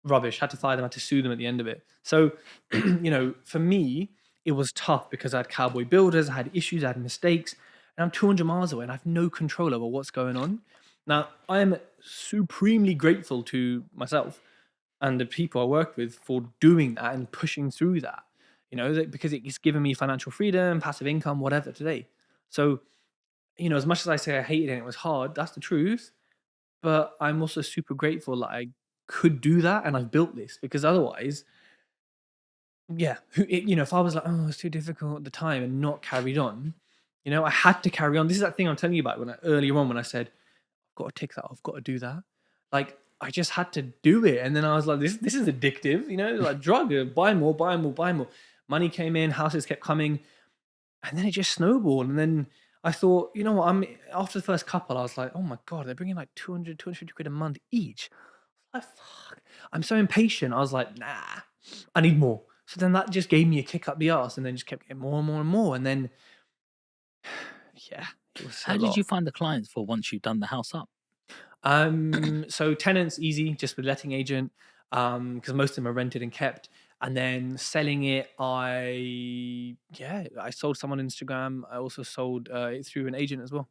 rubbish, had to fire them, had to sue them at the end of it. So, for me, it was tough because I had cowboy builders, I had issues, I had mistakes, and I'm 200 miles away and I have no control over what's going on. Now, I am supremely grateful to myself and the people I work with for doing that and pushing through that, because it's given me financial freedom, passive income, whatever today. So, as much as I say I hated it and it was hard, that's the truth. But I'm also super grateful that I could do that and I've built this, because otherwise, yeah, if I was like, oh, it's too difficult at the time and not carried on, I had to carry on. This is that thing I'm telling you about earlier on when I said, I've got to tick that off, I've got to do that. Like, I just had to do it. And then I was like, this is addictive, like drug, buy more, buy more, buy more. Money came in, houses kept coming, and then it just snowballed. And then I thought, you know what, after the first couple, I was like, oh my God, they're bringing like 250 quid a month each. Like, fuck. I'm so impatient. I was like, nah, I need more. So then that just gave me a kick up the arse, and then just kept getting more and more and more. And then, yeah, it was a How did lot. you find the clients for once you've done the house up? So tenants easy, just with letting agent, because most of them are rented and kept. And then selling it, I sold someone on Instagram. I also sold it through an agent as well.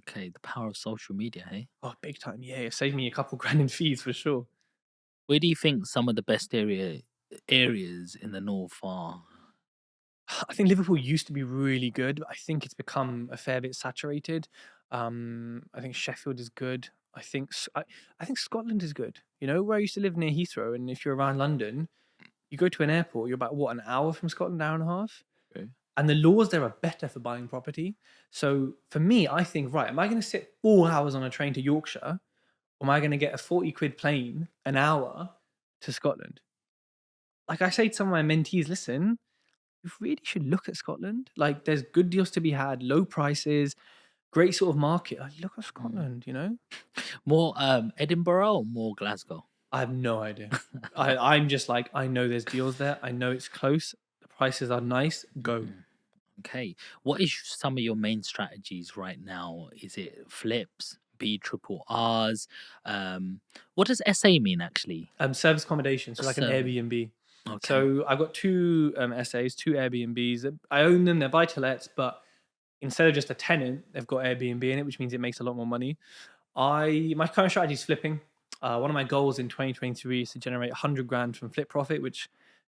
Okay, the power of social media, hey? Oh, big time! Yeah, it saved me a couple grand in fees for sure. Where do you think some of the best areas in the north are? I think Liverpool used to be really good, but I think it's become a fair bit saturated. I think Sheffield is good. I think Scotland is good. You know, where I used to live near Heathrow, and if you're around London, you go to an airport, you're about what, an hour from Scotland, hour and a half, Okay. and the laws there are better for buying property. So for me, I think, right, am I going to sit 4 hours on a train to Yorkshire, or am I going to get a 40 quid plane an hour to Scotland? Like I say to some of my mentees, listen, you really should look at Scotland. Like there's good deals to be had, low prices, great sort of market. Like, look at Mm. Scotland, you know? More Edinburgh or more Glasgow? I have no idea. I'm just like, I know there's deals there. I know it's close. The prices are nice. Go. Mm. Okay. What is some of your main strategies right now? Is it flips, B triple R's? What does SA mean actually? Service accommodation, so like an Service. Airbnb. Okay. So I've got two SAs, two Airbnbs. I own them. They're buy to lets, but instead of just a tenant, they've got Airbnb in it, which means it makes a lot more money. My current strategy is flipping. One of my goals in 2023 is to generate 100 grand from flip profit, which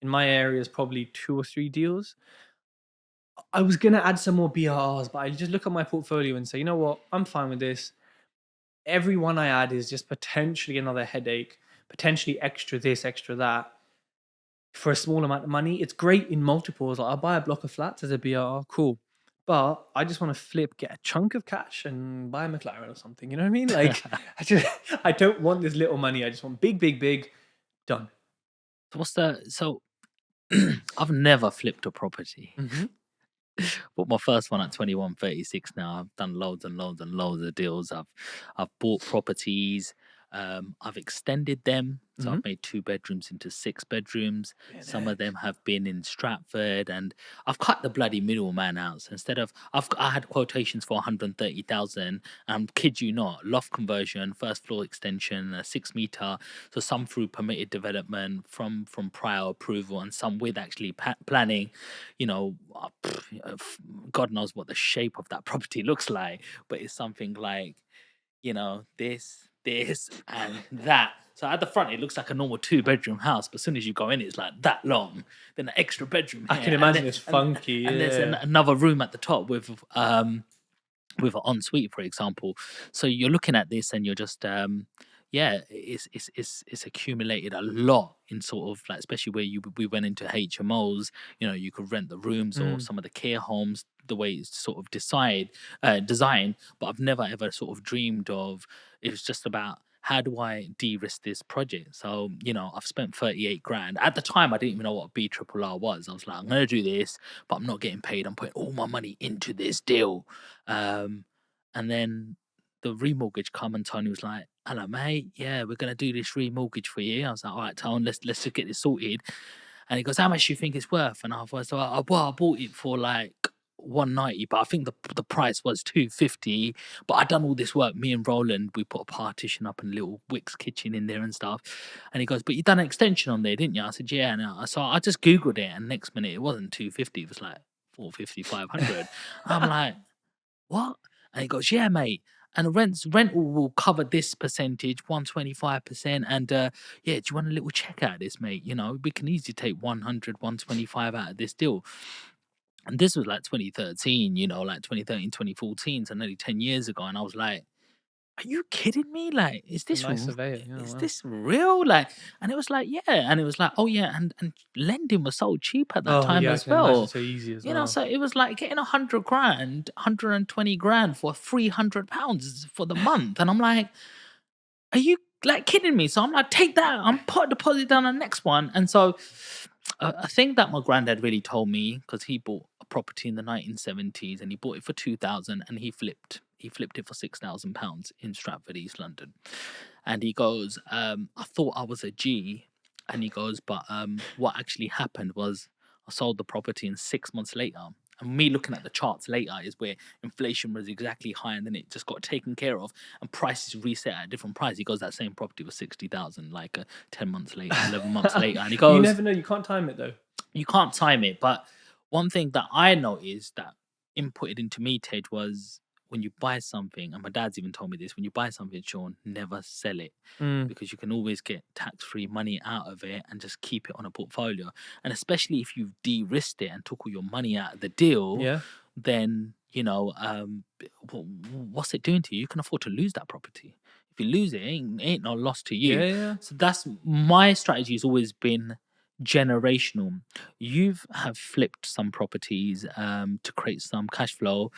in my area is probably 2 or 3 deals. I was gonna add some more BRRs, but I just look at my portfolio and say, you know what, I'm fine with this. Every one I add is just potentially another headache, potentially extra this, extra that for a small amount of money. It's great in multiples. Like I'll buy a block of flats as a BRR, cool. But I just want to flip, get a chunk of cash and buy a McLaren or something. You know what I mean? Like I don't want this little money. I just want big, big, big, done. So I've never flipped a property. Hmm. Bought my first one at 21.36 now. I've done loads and loads and loads of deals. I've bought properties. I've extended them. So Hmm. I've made 2 bedrooms into 6 bedrooms. Some of Heck. them have been in Stratford, and I've cut the bloody middleman out. So instead of I had quotations for 130,000. Kid you not, loft conversion, first floor extension, a 6 meter. So some through permitted development from prior approval, and some with actually planning. You know, God knows what the shape of that property looks like, but it's something like, this, and that. So at the front, it looks like a normal 2 bedroom house, but as soon as you go in, it's like that long. Then an extra bedroom I here, can imagine it's funky. and there's Yeah. another room at the top with an ensuite, for example. So you're looking at this, and you're just yeah, it's accumulated a lot in sort of like, especially where we went into HMOs. You could rent the rooms or Mm. some of the care homes, the way it's sort of designed. But I've never ever sort of dreamed of. It was just about, how do I de-risk this project? So, I've spent 38 grand. At the time, I didn't even know what B triple R was. I was like, I'm gonna do this, but I'm not getting paid. I'm putting all my money into this deal. Um, and then the remortgage come, and Tony was like, "Hello, mate. Yeah, we're gonna do this remortgage for you." I was like, "All right, Tony, let's just get this sorted." And he goes, "How much do you think it's worth?" And I was like, "Well, I bought it for like 190, but I think the price was 250. But I done all this work. Me and Roland, we put a partition up and a little Wix kitchen in there and stuff." And he goes, "But you done an extension on there, didn't you?" I said, "Yeah." And so I just googled it, and next minute it wasn't 250. It was like 450, 500. I'm like, "What?" And he goes, "Yeah, mate. And the rental will cover this percentage, 125%. And yeah, do you want a little check out of this, mate? We can easily take 100, 125 out of this deal." And this was like 2013, like 2013, 2014, so nearly 10 years ago. And I was like, "Are you kidding me? Like, A nice surveyor. Yeah. is Wow. this real?" Like, and it was like, yeah. And it was like, oh yeah, and lending was so cheap at that Oh time yeah, I as can imagine well. so easy as well. So it was like getting 100 grand, 120 grand for £300 for the month. And I'm like, "Are you like kidding me?" So I'm like, "Take that. I'm put a deposit down on the next one." And so I think that my granddad really told me, because he bought a property in the 1970s, and he bought it for 2,000, and he flipped. He flipped it for £6,000 in Stratford, East London. And he goes, "I thought I was a G." And he goes, "But what actually happened was I sold the property, and 6 months later, and me looking at the charts later is where inflation was exactly high, and then it just got taken care of, and prices reset at a different price." He goes, "That same property was 60,000 like 10 months later, 11 months later." And he You goes, never know. You can't time it though. "You can't time it." But one thing that I noticed that inputted into me, Tej, was when you buy something, and my dad's even told me this: when you buy something, Sean, never sell it, Mm. because you can always get tax-free money out of it and just keep it on a portfolio. And especially if you've de-risked it and took all your money out of the deal, Yeah. then what's it doing to you? You can afford to lose that property. If you lose it, ain't no loss to Yeah, you. yeah. So that's my strategy has always been generational. You've have flipped some properties to create some cash flow.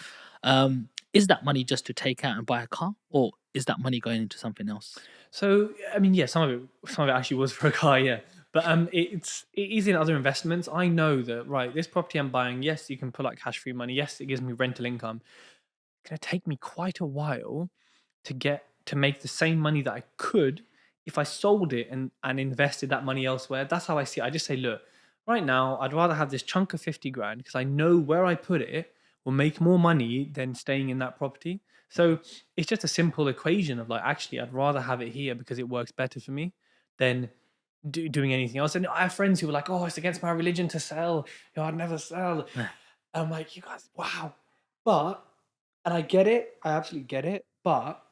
Is that money just to take out and buy a car, or is that money going into something else? So I mean, yeah, some of it actually was for a car, yeah. But it is in other investments. I know that, right, this property I'm buying, yes, you can pull out cash free money. Yes, it gives me rental income. It's gonna take me quite a while to make the same money that I could if I sold it and invested that money elsewhere. That's how I see it. I just say, look, right now I'd rather have this chunk of 50 grand because I know where I put it will make more money than staying in that property. So it's just a simple equation of like, actually, I'd rather have it here because it works better for me than doing anything else. And I have friends who were like, oh, it's against my religion to sell. I'd never sell. I'm like, you guys, wow. But, and I get it, I absolutely get it. But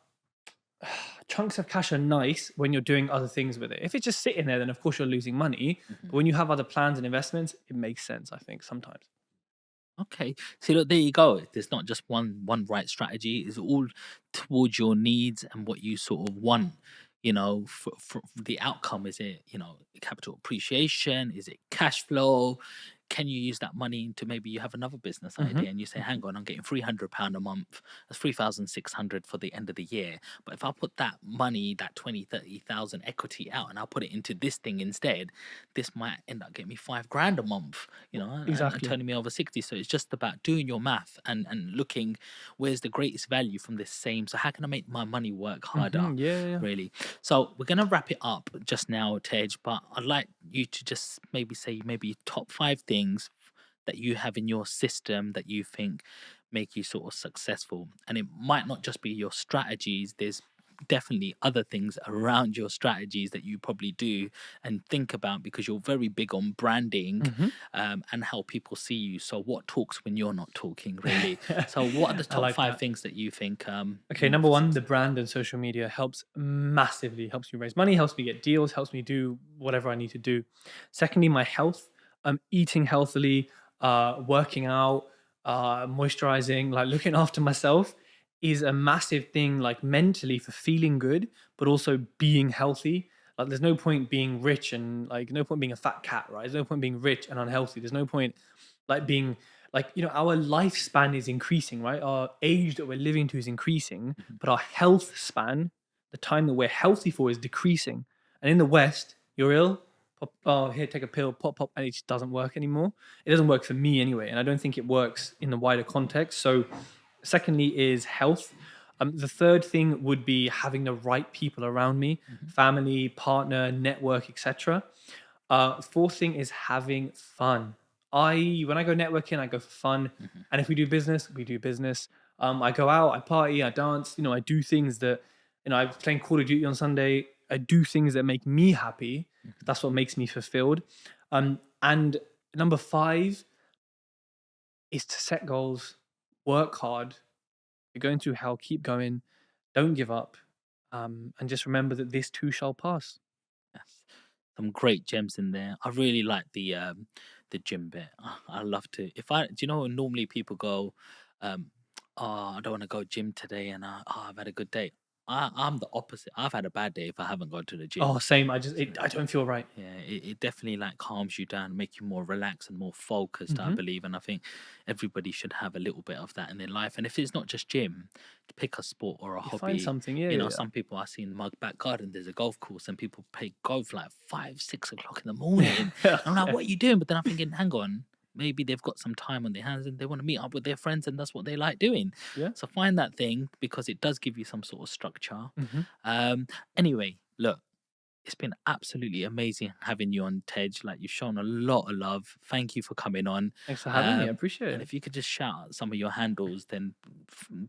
chunks of cash are nice when you're doing other things with it. If it's just sitting there, then of course you're losing money. But when you have other plans and investments, it makes sense, I think, sometimes. Okay. See, look, there you go. There's not just one right strategy. It's all towards your needs and what you sort of want. For the outcome, is it capital appreciation? Is it cash flow? Can you use that money to maybe you have another business Hmm. idea and you say, hang on, I'm getting £300 a month. That's 3,600 for the end of the year. But if I put that money, that 20, 30,000 equity out and I'll put it into this thing instead, this might end up getting me 5 grand a month, and Exactly. turning me over 60. So it's just about doing your math and looking where's the greatest value from this same. So how can I make my money work harder, Yeah, yeah. really? So we're going to wrap it up just now, Tej, but I'd like you to just maybe say maybe top 5 things that you have in your system that you think make you sort of successful. And it might not just be your strategies. There's definitely other things around your strategies that you probably do and think about because you're very big on branding, Hmm. and how people see you. So what talks when you're not talking, really? So what are the I top like five that. things that you think Okay, number for one, the success? brand and social media helps massively. Helps me raise money, helps me get deals, helps me do whatever I need to do. Secondly, my health. Eating healthily, working out, moisturizing, like looking after myself is a massive thing, like mentally for feeling good, but also being healthy. Like, there's no point being rich and like no point being a fat cat, right? There's no point being rich and unhealthy. There's no point like being like our lifespan is increasing, right? Our age that we're living to is increasing, Mhm. but our health span, the time that we're healthy for, is decreasing. And in the West, you're ill, pop, oh, here, take a pill, pop, pop, and it just doesn't work anymore. It doesn't work for me anyway, and I don't think it works in the wider context. So secondly is health. The third thing would be having the right people around me, Mhm. family, partner, network, etc. Fourth thing is having fun. When I go networking, I go for fun, Mhm. and if we do business, we do business. I go out, I party, I dance. I do things that, I'm playing Call of Duty on Sunday. I do things that make me happy. Mhm. That's what makes me fulfilled. And number five is to set goals, work hard. You're going through hell, keep going, don't give up, and just remember that this too shall pass. Yes. Some great gems in there. I really like the gym bit. I love to. If I, do you know, normally people go, um, oh, I don't want to go gym today, and I've had a good day. I'm the opposite. I've had a bad day if I haven't gone to the Oh, gym. same. So I don't feel right. yeah, it definitely like calms you down, make you more relaxed and more focused, I Hmm. believe. And I think everybody should have a little bit of that in their life. And if it's not just gym, pick a sport or a You find hobby. something. Yeah, yeah, Some people I see in my back garden, there's a golf course and people play golf like 5, 6 o'clock in the yeah. morning. I'm like, Yeah. what are you doing? But then I'm thinking, hang on, maybe they've got some time on their hands and they want to meet up with their friends and that's what they like doing. Yeah. So find that thing because it does give you some sort of structure. Hmm. Um, anyway, look, it's been absolutely amazing having you on, Tej. Like you've shown a lot of love. Thank you for coming on. Thanks for having me. I appreciate And it. if you could just shout out some of your handles, then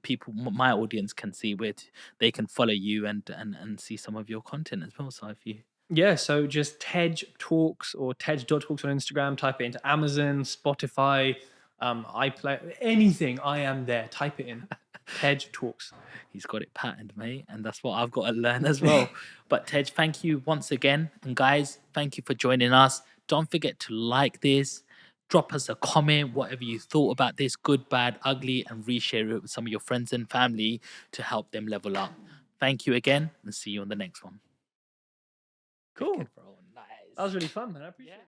people, my audience, can see where they can follow you and see some of your content as well. So if you, Yeah, so just Tej Talks or Tej.talks on Instagram, type it into Amazon, Spotify, iPlay, anything, I am there. Type it in. Tej Talks. he's got it patterned, mate, and that's what I've got to learn as well. But Tej, thank you once again, and guys, thank you for joining us. Don't forget to like this, drop us a comment, whatever you thought about this, good, bad, ugly, and reshare it with some of your friends and family to help them level up. Thank you again and see you on the next one. Cool. Bro, That was nice. really fun, man. I appreciate Yeah. it.